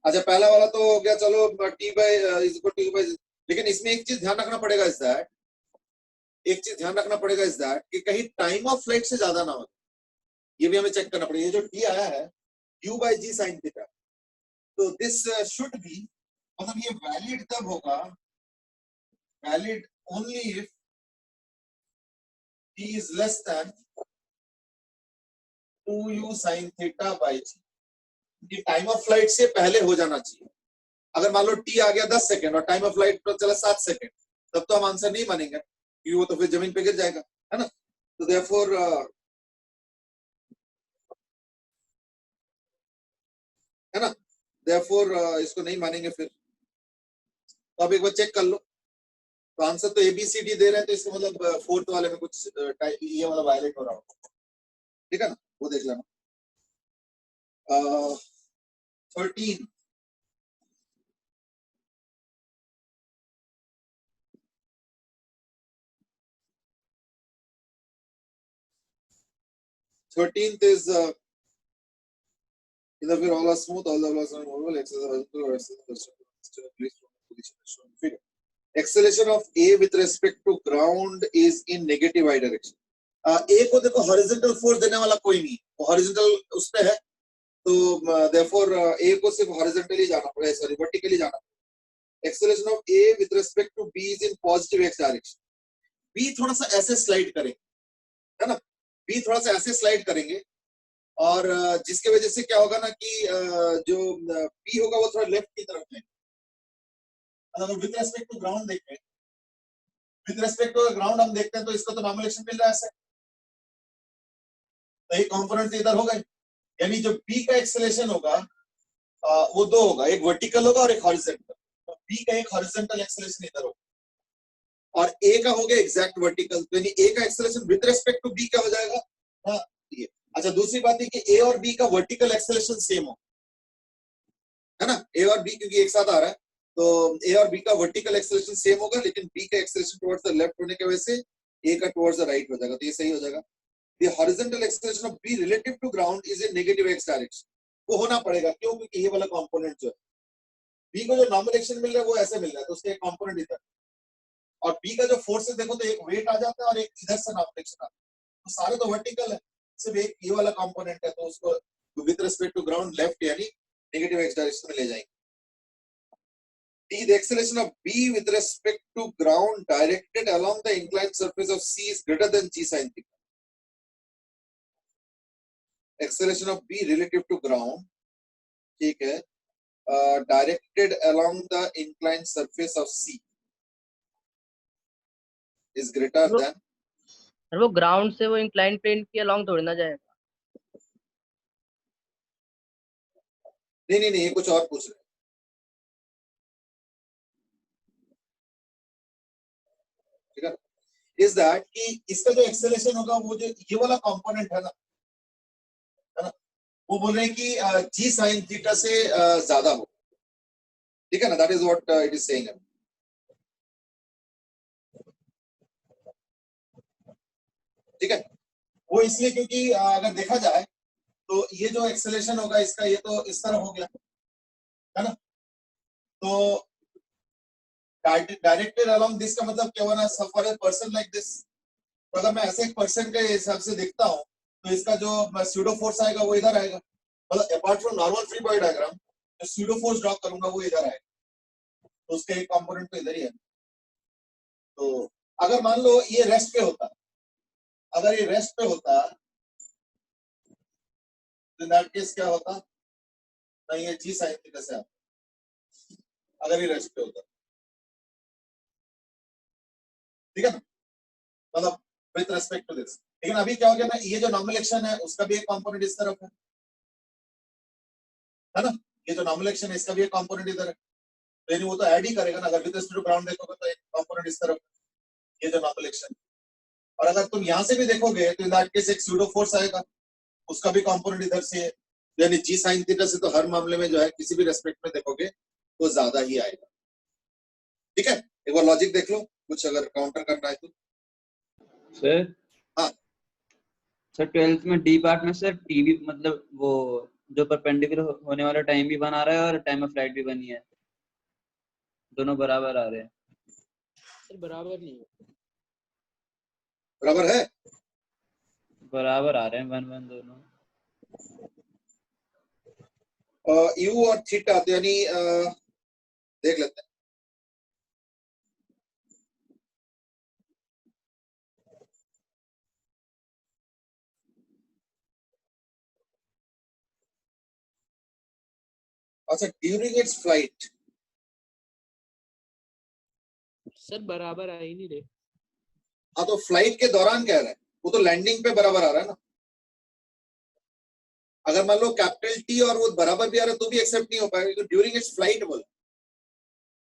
अच्छा, पहला वाला तो हो गया, चलो T by is equal to u by, लेकिन इसमें एक चीज ध्यान रखना पड़ेगा इज दैट, एक चीज ध्यान रखना पड़ेगा इज दैट कि कहीं टाइम ऑफ फ्लाइट से ज्यादा ना हो, ये भी हमें चेक करना पड़ेगा। ये जो टी आया है u by g sine theta, तो दिस शुड बी, मतलब ये वैलिड तब होगा, valid only if t is less than 2u sin theta by g, कि टाइम ऑफ फ्लाइट से पहले हो जाना चाहिए। अगर मान लो टी आ गया 10 सेकंड और टाइम ऑफ फ्लाइट पर चला 7 सेकंड, तब तो हम आंसर नहीं मानेंगे, क्योंकि वो तो फिर जमीन पे गिर जाएगा, है ना। तो देयरफॉर है ना, देयरफॉर इसको नहीं मानेंगे फिर। तो अब एक बार चेक कर लो, तो आंसर तो एबीसीडी दे रहे हैं, तो इसका मतलब फोर्थ वाले में कुछ ये वाला वायलेट हो रहा हो, ठीक है ना, वो देख लेना। 13 13th is either all are smooth, all the blocks are movable, except the horizontal or vertical position shown in figure. Acceleration of A with respect to ground is in negative y direction. A को देखो horizontal force देने वाला कोई नहीं, वो horizontal उस पे है, तो देयरफॉर A को सिर्फ हॉरिजॉन्टली जाना पड़ेगा, सॉरी वर्टिकली जाना पड़ेगा। Acceleration of A with respect to B is in positive x direction. B थोड़ा सा ऐसे स्लाइड करेंगे, है ना, B थोड़ा सा ऐसे स्लाइड करेंगे, और जिसके वजह से क्या होगा ना कि जो P होगा वो थोड़ा लेफ्ट की तरफ है। अगर विद रेस्पेक्ट टू ग्राउंड देखें, विद रेस्पेक्ट टू ग्राउंड हम देखते हैं तो इसको तो नॉर्मल एक्शन मिल रहा है ऐसे, तो ये कंपोनेंट इधर हो गए, यानी जो P का एक्सेलरेशन होगा वो दो होगा, एक वर्टिकल होगा और एक हॉरिजॉन्टल। तो P का एक हॉरिजॉन्टल एक्सेलरेशन इधर होगा और A का हो गया एग्जैक्ट वर्टिकल, तो यानी A का acceleration with respect to B क्या हो जाएगा, हाँ ये। अच्छा, दूसरी बात है कि A और B का वर्टिकल एक्सेलरेशन सेम हो, है ना, A और B क्योंकि एक साथ आ रहा है, तो A और B का वर्टिकल एक्सेलरेशन सेम होगा, लेकिन B का एक्सेलरेशन टुवर्ड्स द लेफ्ट होने की वजह से A का टुवर्ड्स द राइट हो जाएगा, तो ये सही हो जाएगा। The horizontal acceleration of B relative to ground is in negative x direction. वो होना पड़ेगा, क्यों? क्योंकि ये वाला कंपोनेंट जो है B को जो नॉर्मल एक्शन मिल रहा है वो ऐसे मिल रहा है, तो उसके एक कंपोनेंट इधर, और B का जो फोर्स देखो तो एक वेट आ जाता है और एक इधर से नॉर्मल एक्शन आता है, तो सारे तो वर्टिकल है, सिर्फ एक ये वाला कंपोनेंट है, तो उसको with respect to ground left यानी नेगेटिव x डायरेक्शन में ले जाएंगे। The acceleration of B with respect to ground directed along the inclined surface of C is greater than g sin theta. Acceleration of B relative to ground, ठीक है, directed along the inclined surface of C is greater than और वो ground से वो incline plane के along थोड़ी ना जाएगा। नहीं नहीं नहीं, ये कुछ और पूछ रहे हैं। ठीक है, इज दैट कि इसका जो एक्सेलरेशन होगा वो जो ये वाला कंपोनेंट है ना, वो बोल रहे हैं कि जी साइन थीटा से ज्यादा हो। ठीक है ना, that is what it is saying. ठीक है, वो इसलिए क्योंकि अगर देखा जाए तो ये जो एक्सेलरेशन होगा इसका, ये तो इस तरह हो गया है ना, तो डायरेक्टेड अलोंग दिस का मतलब क्या हुआ ना, for a person like this. तो अगर मैं ऐसे एक पर्सन के हिसाब से देखता हूँ तो इसका जो स्यूडो फोर्स आएगा वो इधर आएगा, मतलब apart from normal free body diagram जो स्यूडो फोर्स ड्रॉ करूंगा वो इधर आएगा, तो उसके एक कंपोनेंट तो इधर ही है। तो अगर मान लो ये रेस्ट पे होता, अगर ये रेस्ट पे होता तो दैट केस क्या होता, नहीं ये जी साइन थीटा से आता अगर ये रेस्ट पे होता। ठीक है ना, मतलब विद रेस्पेक्ट टू दिस। लेकिन अभी क्या हो गया ना, ये जो नॉर्मल एक्शन है उसका भी एक कंपोनेंट इस तरफ है ना, ये जो नॉर्मल एक्शन है इसका भी एक कंपोनेंट इधर है, तो यानी वो तो ऐड ही करेगा ना। अगर विद रिस्पेक्ट टू ग्राउंड देखोगे तो एक कंपोनेंट इस तरफ, ये जो नॉर्मल एक्शन। और अगर तुम यहाँ से भी देखोगे तो इन दैट केस एक स्यूडो फोर्स आएगा, उसका भी कंपोनेंट इधर से है, यानी जी साइन थीटा से तो हर मामले में जो है किसी भी रेस्पेक्ट में देखोगे तो ज्यादा ही आएगा। ठीक है, एक बार लॉजिक देख लो, कुछ अगर काउंटर करना है तो। सर हाँ सर 12th में डी पार्ट में सर टीवी मतलब वो जो परपेंडिकुलर होने वाला टाइम भी बना रहा है और टाइम ऑफ फ्लाइट भी बनी है, दोनों बराबर आ रहे हैं। सर बराबर नहीं है। बराबर है, बराबर आ रहे हैं 1 1 दोनों। यू और थीटा तो यानी देख लेते हैं। अच्छा, ड्यूरिंग इट्स फ्लाइट, सर बराबर आ ही नहीं रहे। हाँ तो फ्लाइट के दौरान कह रहे हैं, वो तो लैंडिंग पे बराबर आ रहा है ना। अगर मान लो कैपिटल टी और वो बराबर भी आ रहा है तो भी एक्सेप्ट नहीं हो पाएगा, क्योंकि ड्यूरिंग इट्स फ्लाइट बोला,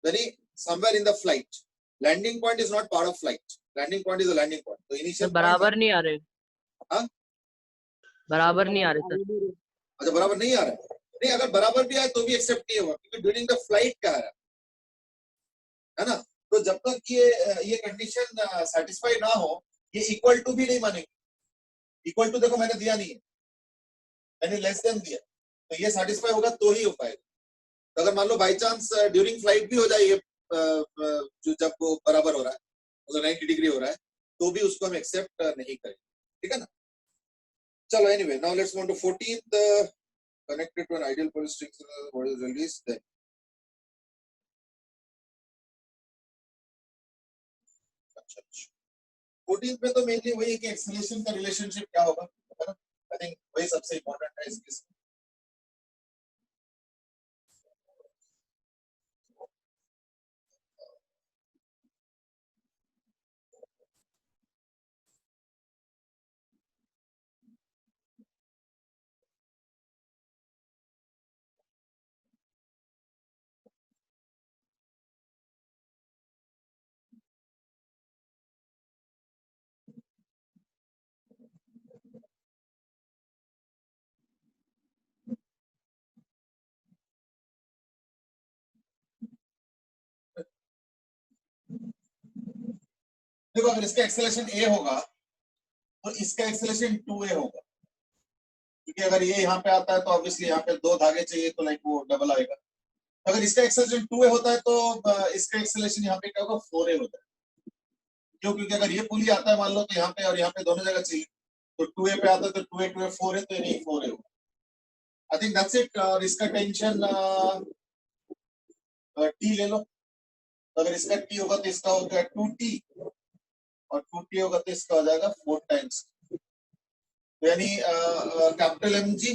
यानी somewhere in the flight. Landing point is not part of flight, landing point is a landing point, तो सर इनिशियल बराबर नहीं आ रहे। हाँ? बराबर नहीं आ रहे सर। अच्छा बराबर नहीं आ रहा है, नहीं अगर बराबर भी आए तो भी एक्सेप्ट नहीं होगा, क्योंकि ड्यूरिंग द फ्लाइट कह रहा है ना। तो जब तक ये कंडीशन सेटिस्फाई ना हो, ये इक्वल टू भी नहीं मानेंगे। इक्वल टू देखो मैंने दिया नहीं है, मैंने लेस देन दिया, तो ये सेटिस्फाई होगा तो ही हो पाएगा। तो अगर मान लो बाई चांस ड्यूरिंग फ्लाइट भी हो जाए ये जो जब वो बराबर हो रहा है, मतलब 90 डिग्री हो रहा है, तो भी उसको हम एक्सेप्ट नहीं करेंगे। ठीक है ना, चलो anyway, now let's move to 14th, connected to an ideal pulse string what is released then। अच्छा 14th में तो मेनली वही है कि एक्सेलरेशन का रिलेशनशिप क्या होगा, है ना। आई थिंक वही सबसे इंपॉर्टेंट है इसके। देखो अगर इसका एक्सेलरेशन a होगा तो इसका एक्सेलरेशन 2a होगा, क्योंकि अगर ये यहाँ पे आता है तो ऑब्वियसली यहाँ पे दो धागे चाहिए तो लाइक वो डबल आएगा। अगर इसका एक्सेलरेशन 2a होता है तो इसका एक्सेलरेशन यहाँ पे क्या होगा, 4a होता है। क्यों, क्योंकि अगर ये पुली आता है मान लो तो यहाँ पे और यहाँ पे दोनों जगह चाहिए, तो 2a पे आता है तो 2a 2a 4a, तो नहीं 4a होगा। आई थिंक दैट्स इट। और इसका टेंशन t ले लो, तो अगर इसका t होगा तो इसका हो गया 2t, और 2t होगा तो इसका हो जाएगा 4 टाइम्स, यानी capital M G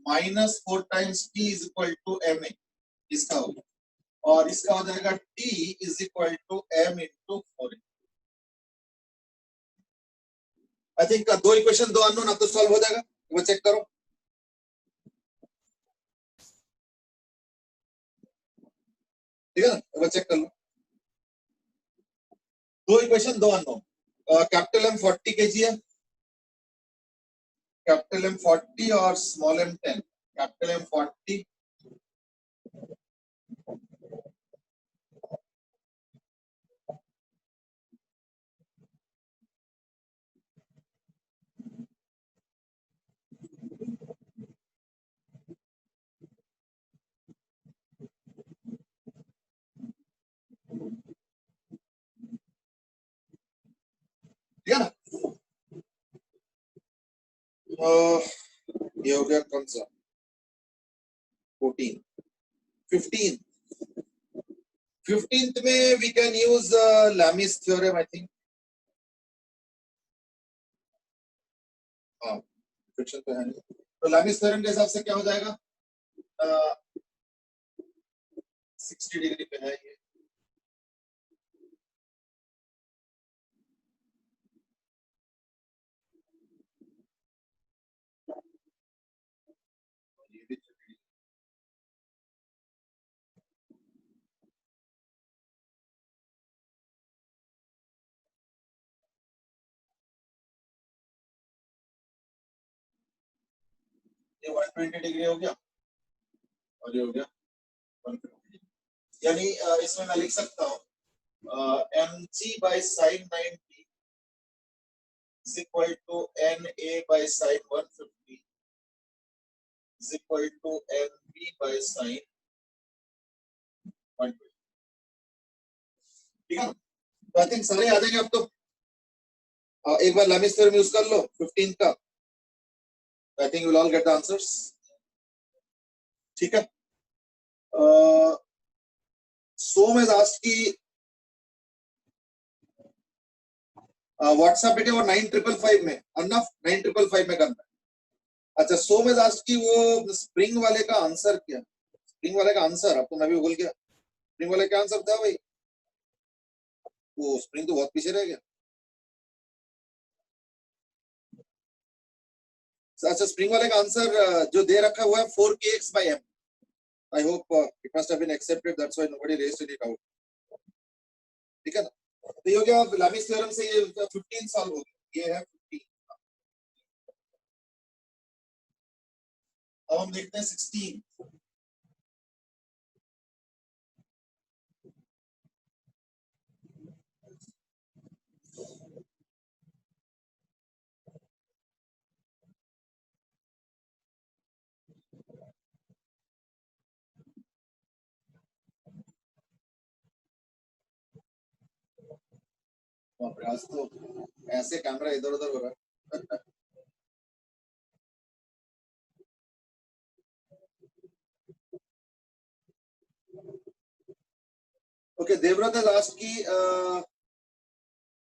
minus 4 times T is equal to M A, इसका होगा। और इसका हो जाएगा T is equal to M into 4। I think दो इक्वेशन दो अननोन, अब तो सॉल्व हो जाएगा, वो चेक करो। ठीक है ना, वो चेक कर लो। दो इक्वेशन दो अननोन, कैपिटल M 40 kg है, कैपिटल M 40 और स्मॉल m 10। कैपिटल M 40 ठीक है ना। ये हो गया कौन सा 14, 15। 15th में we can use Lami's theorem I think. हाँ फ्रिक्शन तो है नहीं, तो लैमिस थ्योरम के हिसाब से क्या हो जाएगा, 60 डिग्री पे है ये। ये भी ये 120 डिग्री हो गया और ये हो गया 150। यानी इसमें मैं लिख सकता हूँ mg by sin 90 is equal to na by sin 150 is equal to mb by sin 120। ठीक है ना, तो आई थिंक सारे आ जाएंगे अब तो। एक बार लैमिस थ्योरम यूज कर लो 15 का, I think will all get the answers. ठीक है, सोम हैज आस्क्ड की व्हाट्सएप पे वो 9555 में अनफ 9555 में करना है। अच्छा सोम हैज आस्क्ड की वो स्प्रिंग वाले का आंसर क्या, स्प्रिंग वाले का आंसर अब तो मैं भी भूल गया। स्प्रिंग वाले का आंसर था भाई, वो स्प्रिंग तो बहुत पीछे रह गया। अच्छा स्प्रिंग वाले का आंसर जो दे रखा हुआ है 4kx/m। I hope it must have been accepted, that's why nobody raised any doubt. ठीक है ना, तो ये हो गया लैमिस थ्योरम से ये 15 सॉल्व हो गया, ये है 15। अब हम देखते हैं 16। आज तो ऐसे कैमरा इधर उधर हो रहा है। ओके देवव्रत है लास्ट की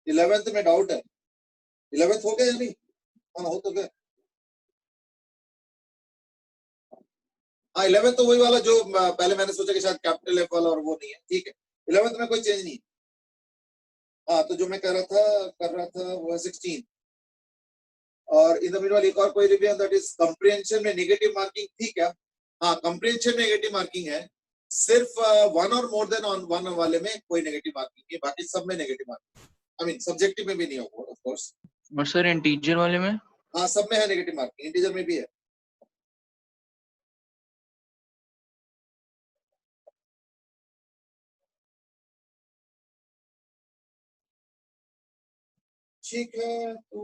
11th में डाउट है, 11th हो गया या नहीं? हाँ हो तो गया। हाँ 11th तो वही वाला जो पहले मैंने सोचा कि शायद कैपिटल एफ वाला और वो नहीं है। ठीक है 11th में कोई चेंज नहीं है। हाँ तो जो मैं कर रहा था वो है 16। और इन द मीनवाइल एक और कोई रिव्यू दैट इज कंप्रिहेंशन में नेगेटिव मार्किंग थी क्या? हाँ कंप्रिहेंशन में नेगेटिव मार्किंग है, सिर्फ वन और मोर देन ऑन वन वाले में कोई नेगेटिव मार्किंग है, बाकी सब में negative marking. I mean subjective में भी नहीं होगा ऑफ कोर्स। और सर इंटीजर वाले में? हाँ सब में है नेगेटिव मार्किंग, इंटीजर में भी है। ठीक है तो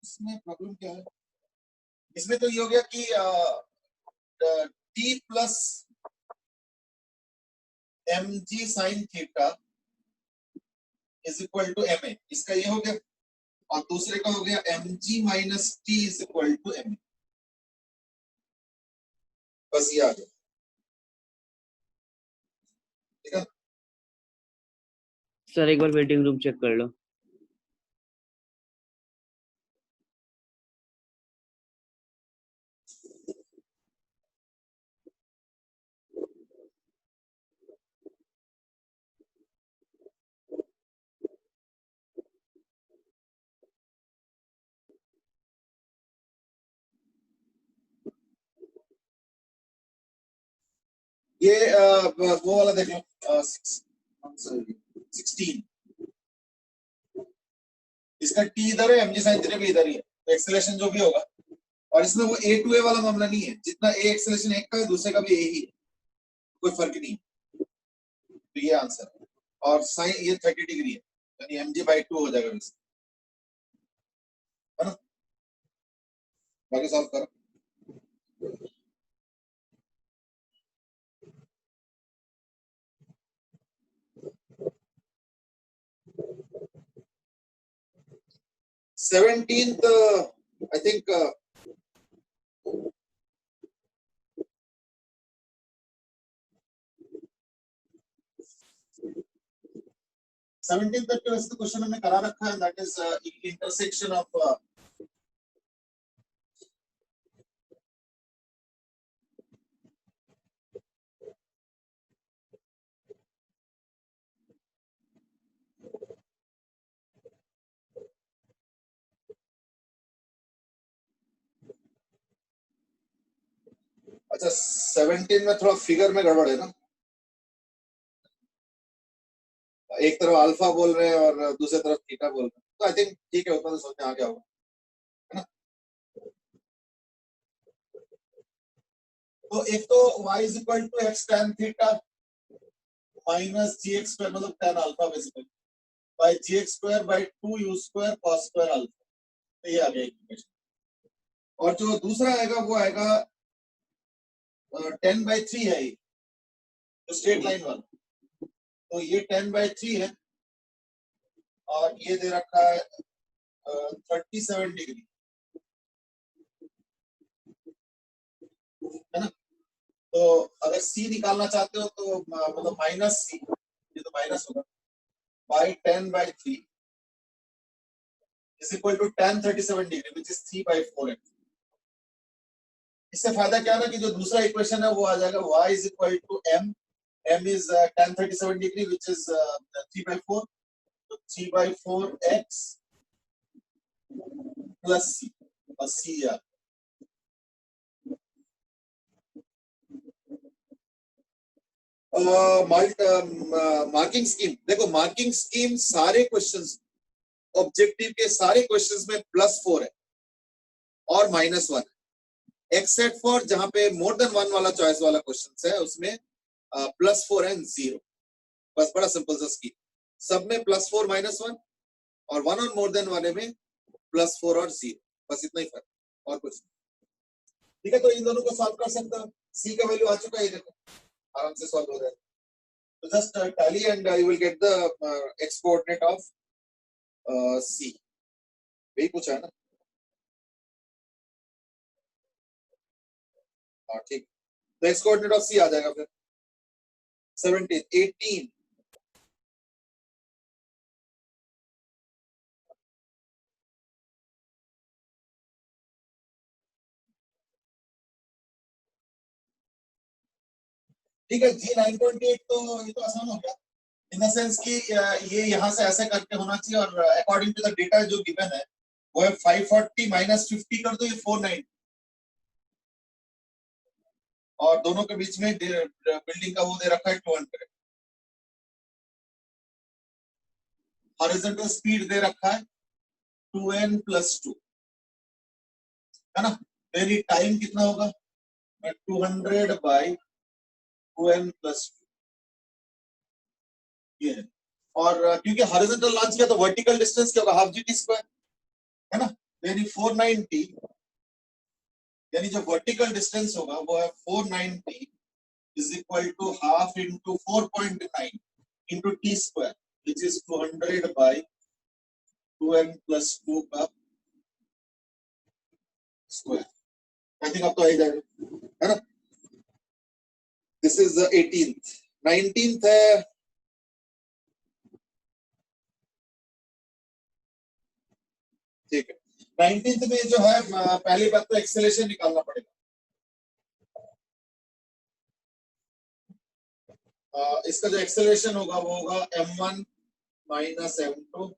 इसमें प्रॉब्लम क्या है, इसमें तो ये हो गया कि t plus mg sin theta is equal to ma, इसका ये हो गया। और दूसरे का हो गया mg minus t is equal to ma। बस ये आ गया। ठीक है सर एक बार वेटिंग रूम चेक कर लो। ये वो वाला देख लो 16, इसका टी इधर है, mg sin थीटा भी इधर ही है, तो एक्सेलरेशन जो भी होगा, और इसमें वो a टू a वाला मामला नहीं है, जितना a एक्सेलरेशन एक का है दूसरे का भी a ही है, कोई फर्क नहीं, तो ये आंसर है। और साइन ये 30 डिग्री है, यानी mg/2 हो जाएगा वैसे, है ना? बाकी सॉल्व करो। Seventeenth, I think 17 तक के वैसे क्वेश्चन हमने करा रखा है, दैट इज इंटरसेक्शन ऑफ अच्छा 17 में थोड़ा फिगर में गड़बड़ है ना, एक तरफ अल्फा बोल रहे हैं और दूसरी तरफ थीटा बोल रहे हैं, तो आई थिंक ठीक है, उतना तो सोचने आ गया होगा, है ना? तो एक तो y is equal to x tan theta minus gx square मतलब tan alpha basically by gx square by 2 u square cos square alpha, तो ये आ गया इक्वेशन। और जो दूसरा आएगा वो आएगा 10/3 है, ये तो स्ट्रेट लाइन वाला, तो ये 10/3 है और ये दे रखा है 37 डिग्री, है ना? तो अगर c निकालना चाहते हो तो मतलब माइनस सी, ये तो माइनस होगा, by 10/3 is equal to tan 37 degree which is 3/4x। इससे फायदा क्या ना कि जो दूसरा इक्वेशन है वो आ जाएगा y is equal to m is tan 37 degree which is 3/4, तो 3/4x प्लस c, और c यार मार्किंग स्कीम देखो, मार्किंग स्कीम सारे क्वेश्चंस ऑब्जेक्टिव के सारे क्वेश्चंस में +4 है और -1 है, एक्सेप्ट फॉर जहां पे मोर देन 1 वाला चॉइस वाला क्वेश्चन है उसमें +4 एंड 0, बस बड़ा सिंपल सा स्कीम, सब में +4 -1 और 1 और मोर देन वाले में +4 और 0, बस इतना ही फर्क, और कुछ नहीं। ठीक है, तो इन दोनों को सॉल्व कर सकते हो, c का वैल्यू आ चुका है, देखो आराम से सॉल्व हो जाएगा, तो just tally and you will get the x coordinate of c, वही पूछा है ना? हाँ ठीक, तो x कोऑर्डिनेट ऑफ c आ जाएगा फिर 17 18 ठीक है जी 9.8, तो ये तो आसान हो गया इन द सेंस कि ये यहाँ से ऐसे करके होना चाहिए, और अकॉर्डिंग टू द डेटा जो गिवन है वो है 540 माइनस 50 कर दो, ये 490, और दोनों के बीच में बिल्डिंग का वो दे रखा है 200, हॉरिजॉन्टल स्पीड दे रखा है 2n + 2, है ना? मेरी टाइम कितना होगा 200/2n + 2, ये है। और क्योंकि हॉरिजॉन्टल लॉन्च किया तो वर्टिकल डिस्टेंस क्या होगा, हाफ जी टी स्क्वायर, है ना? यानी 490, यानी जो वर्टिकल डिस्टेंस होगा वो है 490 is equal to half into 4.9 into T square which is 200/2n + 2 का स्क्वायर। आई थिंक अब तो आ ही जाएगा, है ना? This is the 18th, 19th है, ठीक है। 19th में जो है पहली बात तो एक्सेलरेशन निकालना पड़ेगा, इसका जो एक्सेलरेशन होगा वो होगा m1 minus m2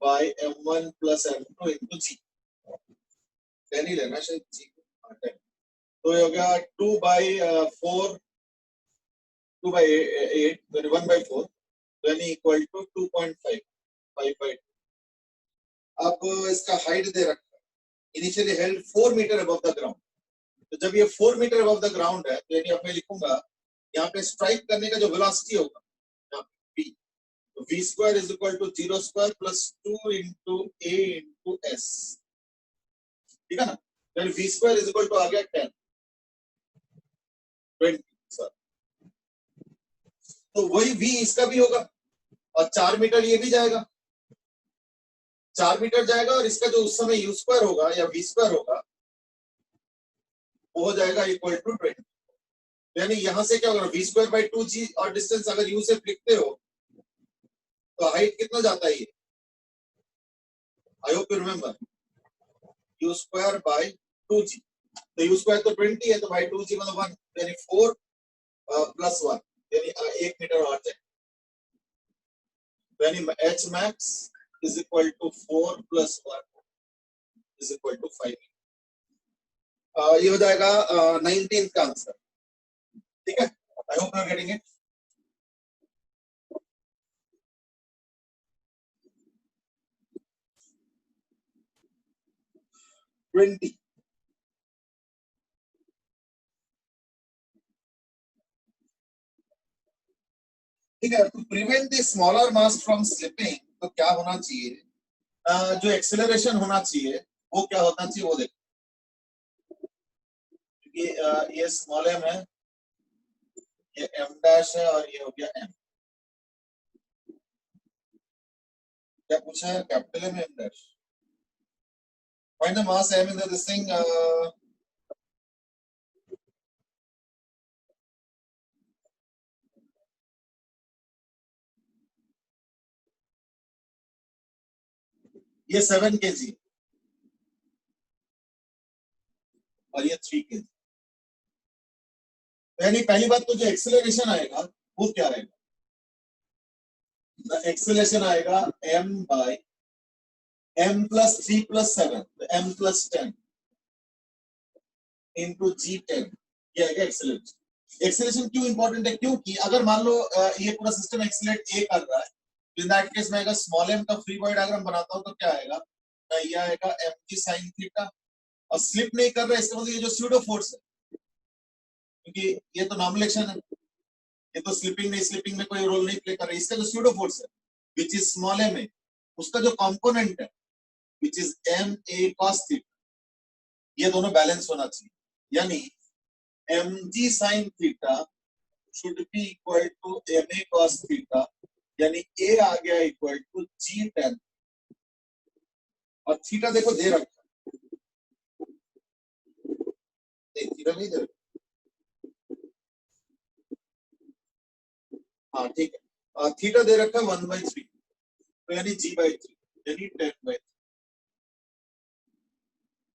by m1 + m2 into g, 10 ही लेना शायद g, तो ये हो गया 2/4, 2/8, 1/4, यानी इक्वल टू 2.5, 5/2। अब इसका हाइट दे रखा है, initially held 4 metre above the ground. तो जब ये 4 मीटर अबव द ग्राउंड है, तो यानी अब मैं लिखूंगा यहाँ पे स्ट्राइक करने का जो वेलोसिटी होगा v, तो v square is equal to 0 square plus 2 into a into s, ठीक है ना। यानी v square is equal to आ गया 20 सर। तो वही v इसका भी होगा, और 4 मीटर ये भी जाएगा, 4 मीटर जाएगा, और इसका जो उस समय u स्क्वायर होगा या v स्क्वायर होगा वो हो जाएगा इक्वल टू 20। यानी यहां से क्या होगा, v स्क्वायर बाई 2g, और डिस्टेंस अगर u से लिखते हो तो हाइट कितना जाता है ये, आई hope you remember, u square by 2g। तो u स्क्वायर तो 20 है, तो बाई 2g मतलब 1, यानी 4 प्लस 1, यानी 1 मीटर और जाए, यानी h max is equal to 4 plus 1 is equal to 5। ये हो जाएगा 19th का आंसर, ठीक है। I hope you are getting it. ठीक है, to prevent the smaller mass from slipping, तो क्या होना चाहिए, जो एक्सेलरेशन होना चाहिए वो क्या होना चाहिए वो देखो, क्योंकि ये स्मॉल m है, ये m डैश है, और ये हो गया m। क्या पूछा है, capital m, m dash. Find the mass m in this thing. ये 7 kg और ये 3 kg। यानी पहली बात तो जो एक्सेलरेशन आएगा वो क्या आएगा, एक्सेलरेशन आएगा m by m plus 3 plus 7, तो m प्लस 10 इंटू g10, ये आएगा एक्सेलरेशन। एक्सेलरेशन क्यों इंपॉर्टेंट है, क्योंकि अगर मान लो ये पूरा सिस्टम एक्सेलरेट a कर रहा है, इन दैट केस में अगर स्मॉल m का फ्री बॉडी डायग्राम बनाता हूं तो क्या आएगा, ये आएगा mg sin थीटा, और स्लिप नहीं कर रहा है इसका मतलब ये जो स्यूडो फोर्स है, क्योंकि ये तो नॉर्मल एक्शन है, ये तो स्लिपिंग में कोई रोल नहीं प्ले कर रहा है, इसका जो स्यूडो फोर्स है विच इज स्मॉल m है, उसका जो कंपोनेंट है which is m a cos theta, ये दोनों बैलेंस होना चाहिए, यानी mg sin theta should be equal to ma cos theta, यानी a आ गया इक्वल टू g tan, और थीटा देखो दे रखा है, थीटा नहीं दे रखा, हाँ ठीक है, थीटा दे रखा है 1/3, तो यानी g/3, यानी 10/3,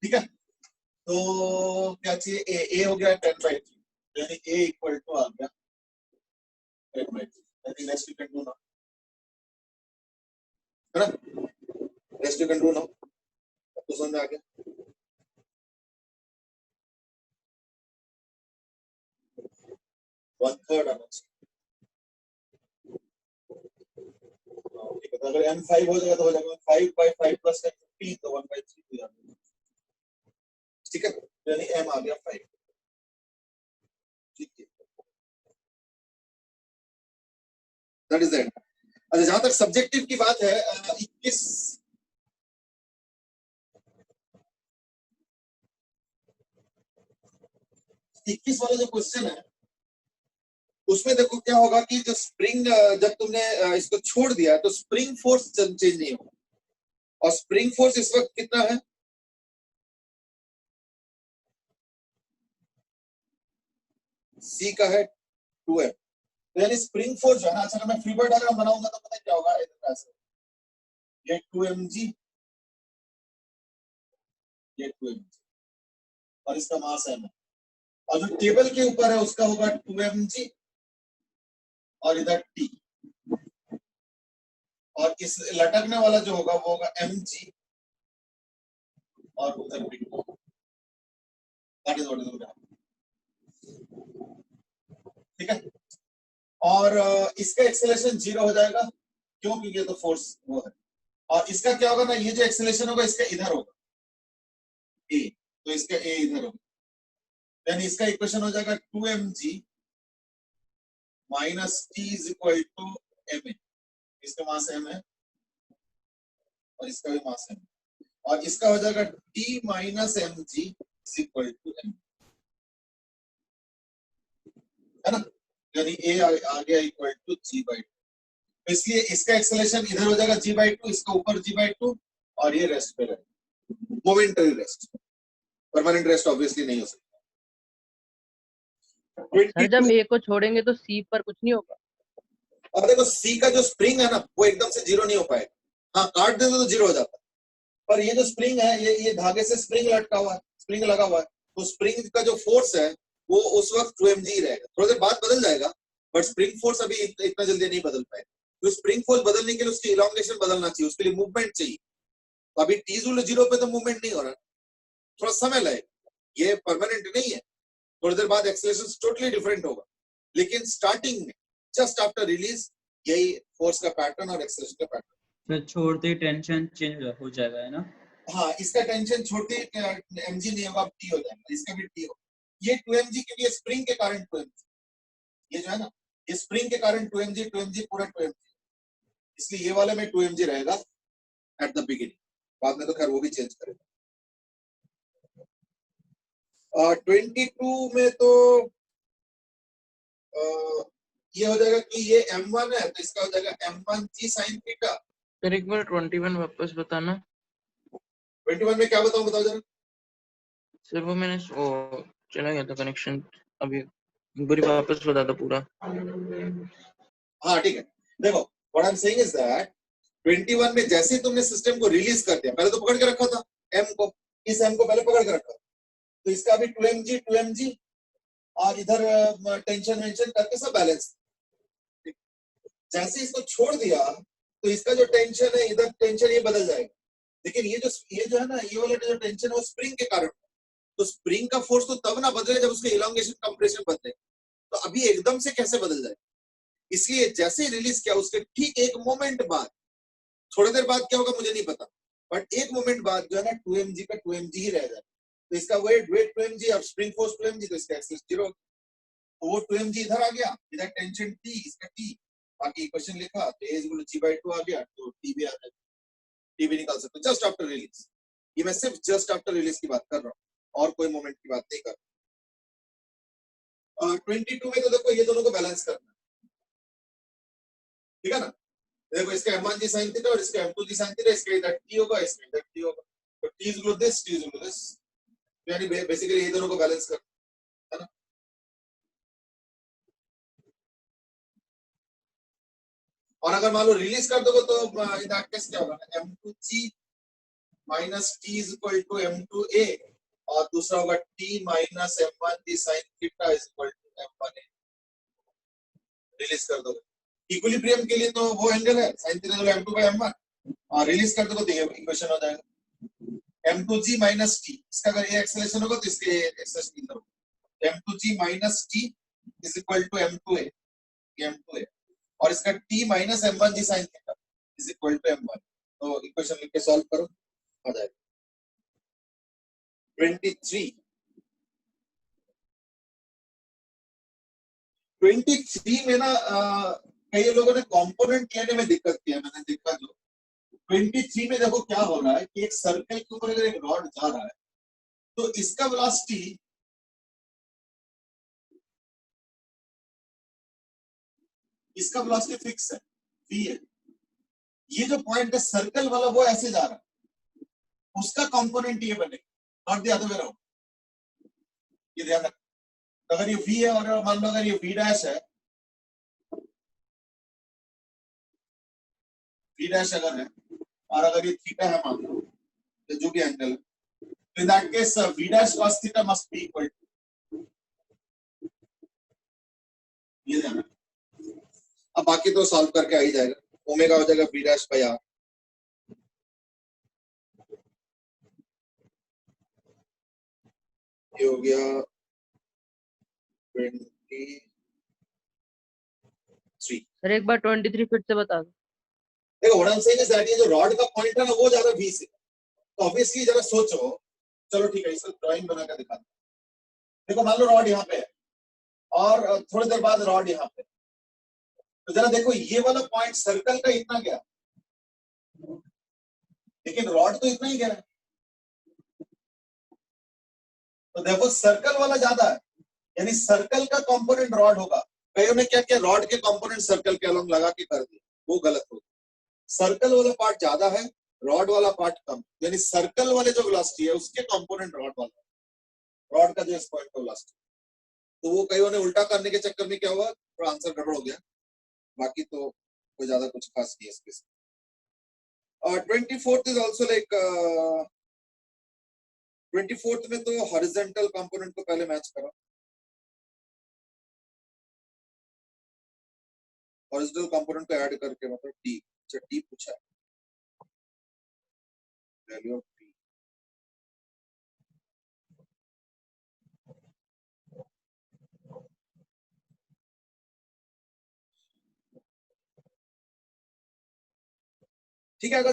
ठीक है। तो क्या चाहिए, a हो गया 10/3, यानी a इक्वल टू आ गया 10/3, यानी next you can do now, है ना, next you can do now, तो समझ में आ गया। वन थर्ड आना चाहिए, ठीक है। तो अगर m5 हो जाएगा तो हो जाएगा 5/5 प्लस 15, तो 1/3 हो जाएगा, ठीक है, यानी m आ गया 5, ठीक है, दैट इज इट। अच्छा, जहां तक सब्जेक्टिव की बात है, 21 वाला जो क्वेश्चन है उसमें देखो क्या होगा कि जो स्प्रिंग, जब तुमने इसको छोड़ दिया तो स्प्रिंग फोर्स चेंज नहीं होगा, और स्प्रिंग फोर्स इस वक्त कितना है, C का है 2m, तो यानी स्प्रिंग फोर्स जो है ना, अच्छा अगर मैं फ्री बॉडी डायग्राम बनाऊंगा तो पता क्या होगा, ऐसे ये 2mg, ये 2mg, और इसका मास m है, और जो टेबल के ऊपर है उसका होगा 2mg, और इधर t, और इस लटकने वाला जो होगा वो होगा mg, और उधर भी, that is what is going to happen. ठीक है, और इसका एक्सेलरेशन 0 हो जाएगा, क्यों? क्योंकि ये तो फोर्स वो है। और इसका क्या होगा ना, ये जो एक्सेलरेशन होगा इसका इधर होगा ए, तो इसका ए इधर होगा, यानी इसका इक्वेशन हो जाएगा 2mg minus T is equal to M A. इसका मास m है और इसका भी मास m है, और इसका हो जाएगा t minus M G is equal to m, है ना, यानी a आ गया equal to g by two. इसलिए इसका एक्सेलरेशन इधर हो जाएगा g बाई टू, इसका ऊपर g बाई टू, और ये रेस्ट पे रहेगा, momentary rest, permanent rest obviously नहीं हो सकता। सर जब ए को छोड़ेंगे तो सी पर कुछ नहीं होगा। अब देखो सी का जो स्प्रिंग है ना वो एकदम से 0 नहीं हो पाएगा, हाँ काट दे तो 0 हो जाता है, पर ये जो स्प्रिंग है ये धागे से स्प्रिंग लटका हुआ है, स्प्रिंग लगा हुआ है, तो स्प्रिंग का जो फोर्स है वो उस वक्त 2mg रहेगा, थोड़ी देर बाद बदल जाएगा, बट स्प्रिंग फोर्स अभी इतना जल्दी नहीं बदल पाएगा। तो स्प्रिंग फोर्स बदलने के लिए उसकी इलॉन्गेशन बदलना चाहिए, उसके लिए मूवमेंट चाहिए। तो अभी टी 0 पे तो मूवमेंट नहीं हो रहा, थोड़ा समय लगेगा, ये परमानेंट नहीं है, थोड़ी देर बाद एक्सेलरेशन टोटली डिफरेंट होगा, लेकिन स्टार्टिंग में जस्ट आफ्टर रिलीज यही फोर्स का पैटर्न और एक्सेलरेशन का पैटर्न। फिर छोड़ते ही टेंशन चेंज हो जाएगा, है ना? हाँ, इसका टेंशन छोड़ते mg नहीं होगा, अब t हो जाएगा, इसका भी t हो। ये 2mg क्योंकि ये स्प्रिंग के कारण 2mg, ये जो है ना ये स्प्रिंग के कारण 2mg पूरा 2mg, इसलिए ये वाले में 2mg रहेगा एट द बिगिनिंग, बाद में तो खैर वो भी चेंज करेगा। 22 में तो ये हो जाएगा कि ये m1 है तो इसका हो जाएगा m1g sin थीटा। सर एक बार 21 वापस बताना। 21 में क्या बताऊं, बताओ जरा। सर वो मैंने वो चला गया था कनेक्शन, अभी बुरी वापस बता दो पूरा। हाँ ठीक है, देखो what I am saying is that 21 में जैसे ही तुमने सिस्टम को रिलीज कर दिया, पहले तो पकड़ के रखा था m को, इस m को पहले पकड़ के रखा, तो इसका भी 2mg और इधर टेंशन वेंशन करके सब बैलेंस। जैसे इसको छोड़ दिया तो इसका जो टेंशन है इधर टेंशन ये बदल जाएगा, लेकिन ये जो है ना ये वाला जो टेंशन है वो स्प्रिंग के कारण, तो स्प्रिंग का फोर्स तो तब ना बदले जब उसके इलॉन्गेशन कंप्रेशन बदले, तो अभी एकदम से कैसे बदल जाए, इसलिए जैसे ही रिलीज किया उसके ठीक एक मोमेंट बाद, थोड़ी देर बाद क्या होगा मुझे नहीं पता, बट एक मोमेंट बाद जो है ना 2mg का 2mg ही रह जाए, तो इसका वेट 2mg, अब स्प्रिंग फोर्स 2mg, तो इसका एक्सेलरेशन 0, तो वो 2mg इधर आ गया, इधर टेंशन t, इसका t, बाकी इक्वेशन लिखा तो a = g/2 आ गया, तो t भी आ जाएगा, t भी निकाल सकते जस्ट आफ्टर रिलीज। ये मैं सिर्फ जस्ट आफ्टर रिलीज की बात कर रहा हूँ और कोई मोमेंट की बात नहीं कर रहा। 22 में तो देखो ये दोनों को बैलेंस करना है, ठीक है ना, देखो इसका m1g sin थीटा और इसका m2g sin थीटा, इसका इधर t होगा, इसका इधर t होगा, तो t = this, t = this, यानी बेसिकली ये दोनों को बैलेंस करना है ना। और अगर मान लो रिलीज कर दोगे तो इन दैट केस क्या होगा, m2g माइनस t = m2a, और दूसरा होगा t minus m1g sin theta = m1a। Release कर दोगे इक्विलिब्रियम के लिए तो वो एंगल है sin थीटा = m2/m1, और रिलीज कर दोगे तो ये इक्वेशन हो जाएगा m2g माइनस t, इसका अगर ये एक्सेलरेशन होगा तो इसके एक्सेलरेशन इधर होगा, m2g minus t = m2a, m2a, और इसका t minus m1g sin theta = m1, तो इक्वेशन लिख के सॉल्व करो आ जाएगा। 23 में ना कई लोगों ने कंपोनेंट लेने में दिक्कत किया, मैंने देखा जो 23 में देखो क्या हो रहा है कि एक सर्कल के ऊपर अगर एक रॉड जा रहा है तो इसका वेलोसिटी फिक्स है, v है, ये जो पॉइंट है सर्कल वाला वो ऐसे जा रहा है, उसका कंपोनेंट ये बनेगा, not the other way around, ये ध्यान रखना। अगर ये v है और मान लो अगर ये v' है, v' अगर है और अगर ये थीटा है मान लो, तो जो भी एंगल है, तो in that case v' cos theta must be equal to, ये ध्यान रखना। अब बाकी तो सॉल्व करके आ ही जाएगा, ओमेगा हो जाएगा v'/r, ये हो गया 23। सर एक बार 23 फिर से बता दो। देखो what I am saying is that ये जो रॉड का पॉइंट है ना वो ज्यादा V से, तो ऑब्वियसली जरा सोचो। चलो ठीक है, इसे ड्राइंग बना कर दिखाता हूं। देखो मान लो रॉड यहाँ पे है और थोड़ी देर बाद रॉड यहाँ पे, तो जरा देखो ये वाला पॉइंट सर्कल का इतना गया, लेकिन रॉड तो इतना ही गया है, तो देखो सर्कल वाला ज्यादा है, यानी सर्कल का कंपोनेंट रॉड होगा। कईयों ने क्या किया, रॉड के कंपोनेंट सर्कल के अलोंग लगा के कर दिया, वो गलत होगा। सर्कल वाला पार्ट ज्यादा है, रॉड वाला पार्ट कम, यानी सर्कल वाले जो वेलोसिटी है उसके कंपोनेंट रॉड वाला, रॉड का जो इस पॉइंट का वेलोसिटी, तो वो कईयों ने उल्टा करने के चक्कर में क्या हुआ, थोड़ा आंसर गड़बड़ हो गया। बाकी तो कोई ज्यादा कुछ खास नहीं है इसके साथ। 24th is also like 24th में तो हॉरिजॉन्टल कंपोनेंट को पहले मैच करो। हॉरिजॉन्टल कंपोनेंट को ऐड करके, मतलब टी, अच्छा टी पूछा है, वैल्यू ऑफ टी। ठीक है, अगर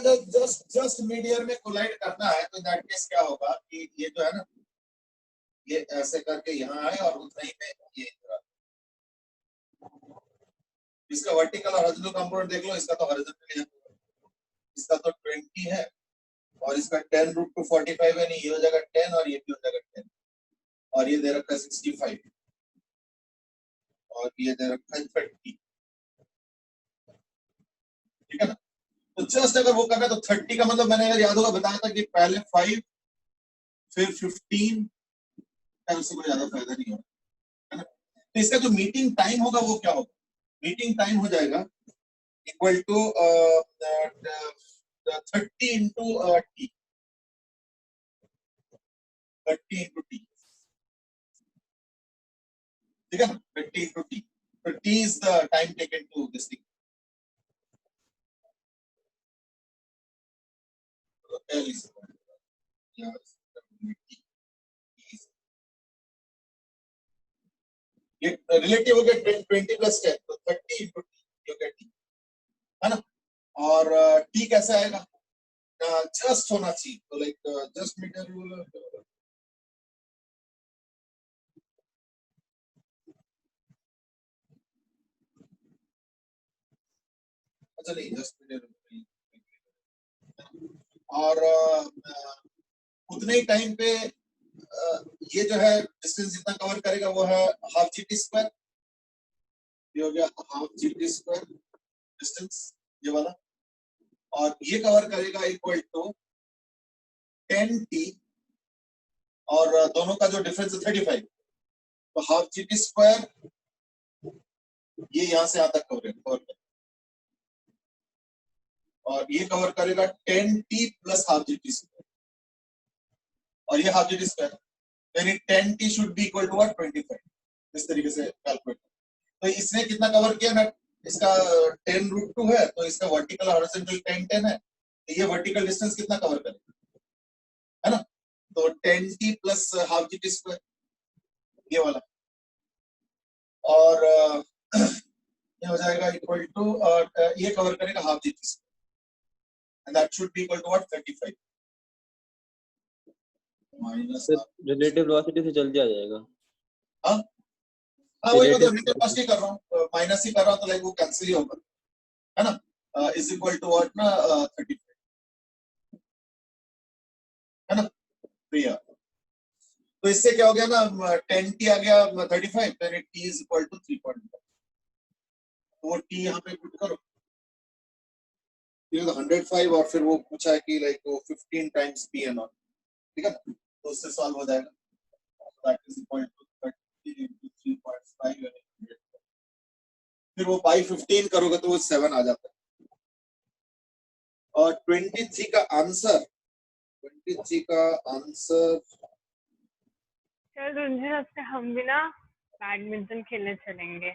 जस्ट मिड ईयर में कोलाइड करना है तो दैट केस क्या होगा कि ये जो है ना, ये ऐसे करके यहाँ आए और उतना ही में ये इधर आए। इसका वर्टिकल और हॉरिजॉन्टल कंपोनेंट देख लो, इसका तो हॉरिजॉन्टल है, इसका तो 20 है और इसका 10√245 है, नहीं ये हो जाएगा 10 और ये भी हो जाएगा 10, और ये दे रखा है 65 और ये दे रखा है 30। ठीक है ना, तो जस्ट अगर वो करना है तो 30 का मतलब मैंने अगर याद होगा बताया था कि पहले 5 फिर 15, उससे कोई ज्यादा फायदा नहीं होगा, है ना। तो इसका जो मीटिंग टाइम होगा वो क्या होगा, मीटिंग टाइम हो जाएगा equal to 30 into T, 30 into T, ठीक है ना, 30 इंटू टी। तो T is the time taken to this thing, L is ये रिलेटिव हो गया 20 प्लस 10, तो 30 into T, you get T, है ना। और टी कैसे आएगा, जस्ट होना चाहिए, तो लाइक जस्ट मीटर रूल, अच्छा नहीं जस्ट मीटर, और उतने ही टाइम पे ये जो है डिस्टेंस जितना कवर करेगा वो है हाफ GT स्क्वायर, ये हो गया हाफ GT स्क्वायर डिस्टेंस ये वाला, और ये कवर करेगा इक्वल टू 10T, और दोनों का जो डिफरेंस है 35, तो हाफ GT स्क्वायर ये यहां से यहां तक कवर करेगा, और ये कवर करेगा 10T plus half GT square, और ये हाफ GT स्क्वायर, यानी 10T should be equal to 25, इस तरीके से कैलकुलेट। तो इसने कितना कवर किया ना, इसका 10√2 है, तो इसका वर्टिकल हॉरिजॉन्टल 10 है, तो ये वर्टिकल डिस्टेंस कितना कवर करेगा, है ना, तो 10T plus half GT square ये वाला, और ये हो जाएगा इक्वल टू, ये कवर करेगा half GT square, and that should be equal to 35 minus, relative velocity से जल्दी आ जाएगा। हाँ हाँ वही मतलब रिलेटिव वेलोसिटी कर रहा हूँ, माइनस ही कर रहा हूँ, तो लाइक वो कैंसिल ही होगा, है ना, इज इक्वल टू व्हाट ना 35, है ना। तो यार तो इससे क्या हो गया ना, 10T आ गया 35, then T is equal to 3.5, तो वो T यहाँ पे पुट करो, ये 105, और फिर वो पूछा है कि लाइक वो 15 टाइम्स P है नॉट, ठीक है ना, तो उससे सॉल्व हो जाएगा, that is equal to 30 into 3.5, फिर वो बाई 15 करोगे तो वो 7 आ जाता है। और 23 का आंसर, 23 का आंसर चल मुझे लगता है हम भी ना बैडमिंटन खेलने चलेंगे,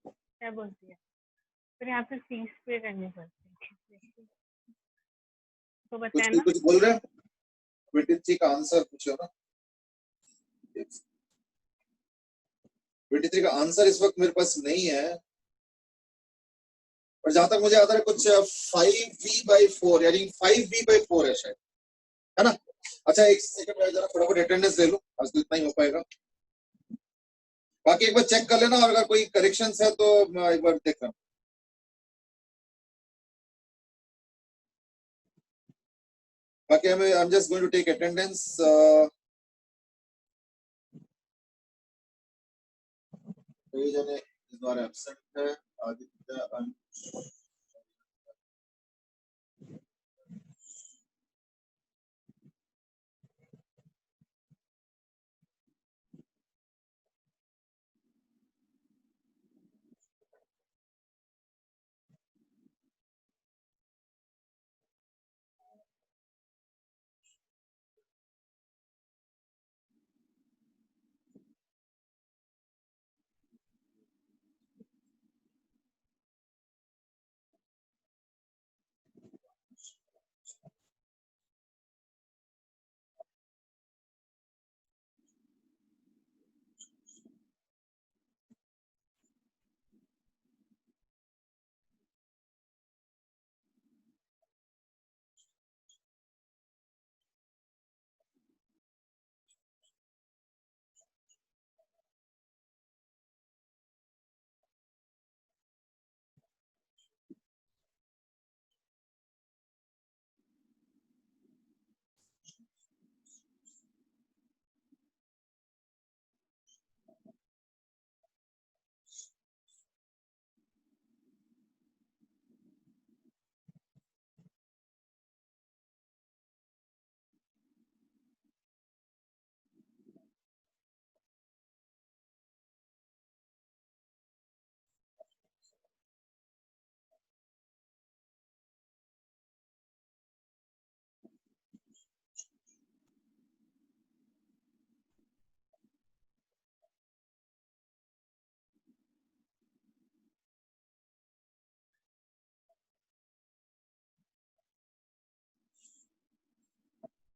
क्या बोलती है, फिर यहाँ पे फीस पे करनी पड़ती है, तो बताए ना। कुछ बोल रहे हैं, 23 का आंसर पूछो ना। 23 का आंसर इस वक्त मेरे पास नहीं है, और जहां तक मुझे याद है कुछ 5v/4 यानी 5v/4 है शायद, है ना। अच्छा एक सेकंड मैं जरा फटाफट अटेंडेंस ले लूं, आज तो इतना ही हो पाएगा। बाकी एक बार चेक कर लेना, और अगर कोई करेक्शंस है तो मैं एक बार देख रहा हूं। बाकी I am just going to take attendance. कई जने इस बार एब्सेंट है, आदित्य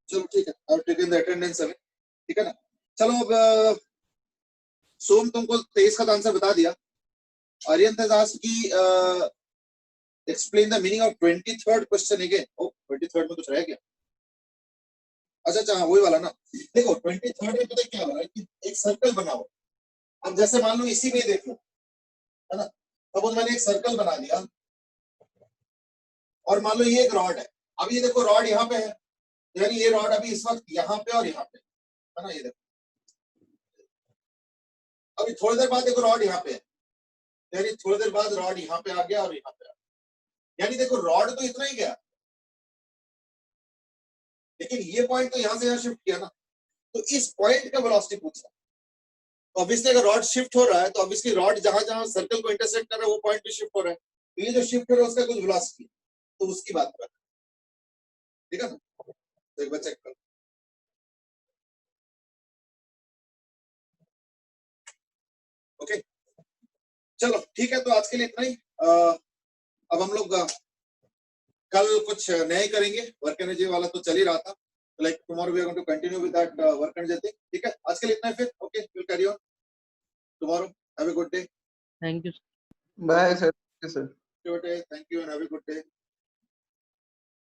चलो ठीक है, और टेक इन द अटेंडेंस अभी, ठीक है ना। चलो अब सोम तुमको 23 का आंसर बता दिया। आर्यन has asked कि explain the meaning of 23rd question again. ओ 23rd में कुछ रह गया। अच्छा हाँ वही वाला ना। देखो 23rd में पता क्या हो रहा है कि एक सर्कल बनाओ। अब जैसे मान लो इसी में देख लो, है ना। अब मैंने एक सर्कल बना दिया, और मान लो ये एक रॉड है। अब ये देखो रॉड यहाँ पे है, यानी ये रॉड अभी इस वक्त यहाँ पे और यहाँ पे, है ना। ये देखो अभी थोड़ी देर बाद देखो रॉड यहाँ पे है, यानी थोड़ी देर बाद रॉड यहाँ पे आ गया और यहाँ पे आ गया, यानी देखो रॉड तो इतना ही गया, लेकिन ये पॉइंट तो यहाँ से यहाँ शिफ्ट किया ना। तो इस पॉइंट का वेलोसिटी पूछा, तो ऑब्वियसली अगर रॉड शिफ्ट हो रहा है तो ऑब्वियसली रॉड जहां जहां सर्कल को इंटरसेक्ट कर रहा है वो पॉइंट भी शिफ्ट हो रहा है, तो ये जो शिफ्ट हो रहा है उसका कुछ वेलोसिटी, तो उसकी बात कर, ठीक है ना। तो एक बार चेक कर। ओके चलो ठीक है, तो आज के लिए इतना ही। अब हम लोग कल कुछ नए करेंगे, वर्क एनर्जी वाला तो चल ही रहा था, like tomorrow we are going to continue with that work energy thing, ठीक है। आज के लिए इतना ही फिर, okay will carry on tomorrow, have a good day. Thank you. Bye sir. Thank you and have a good day.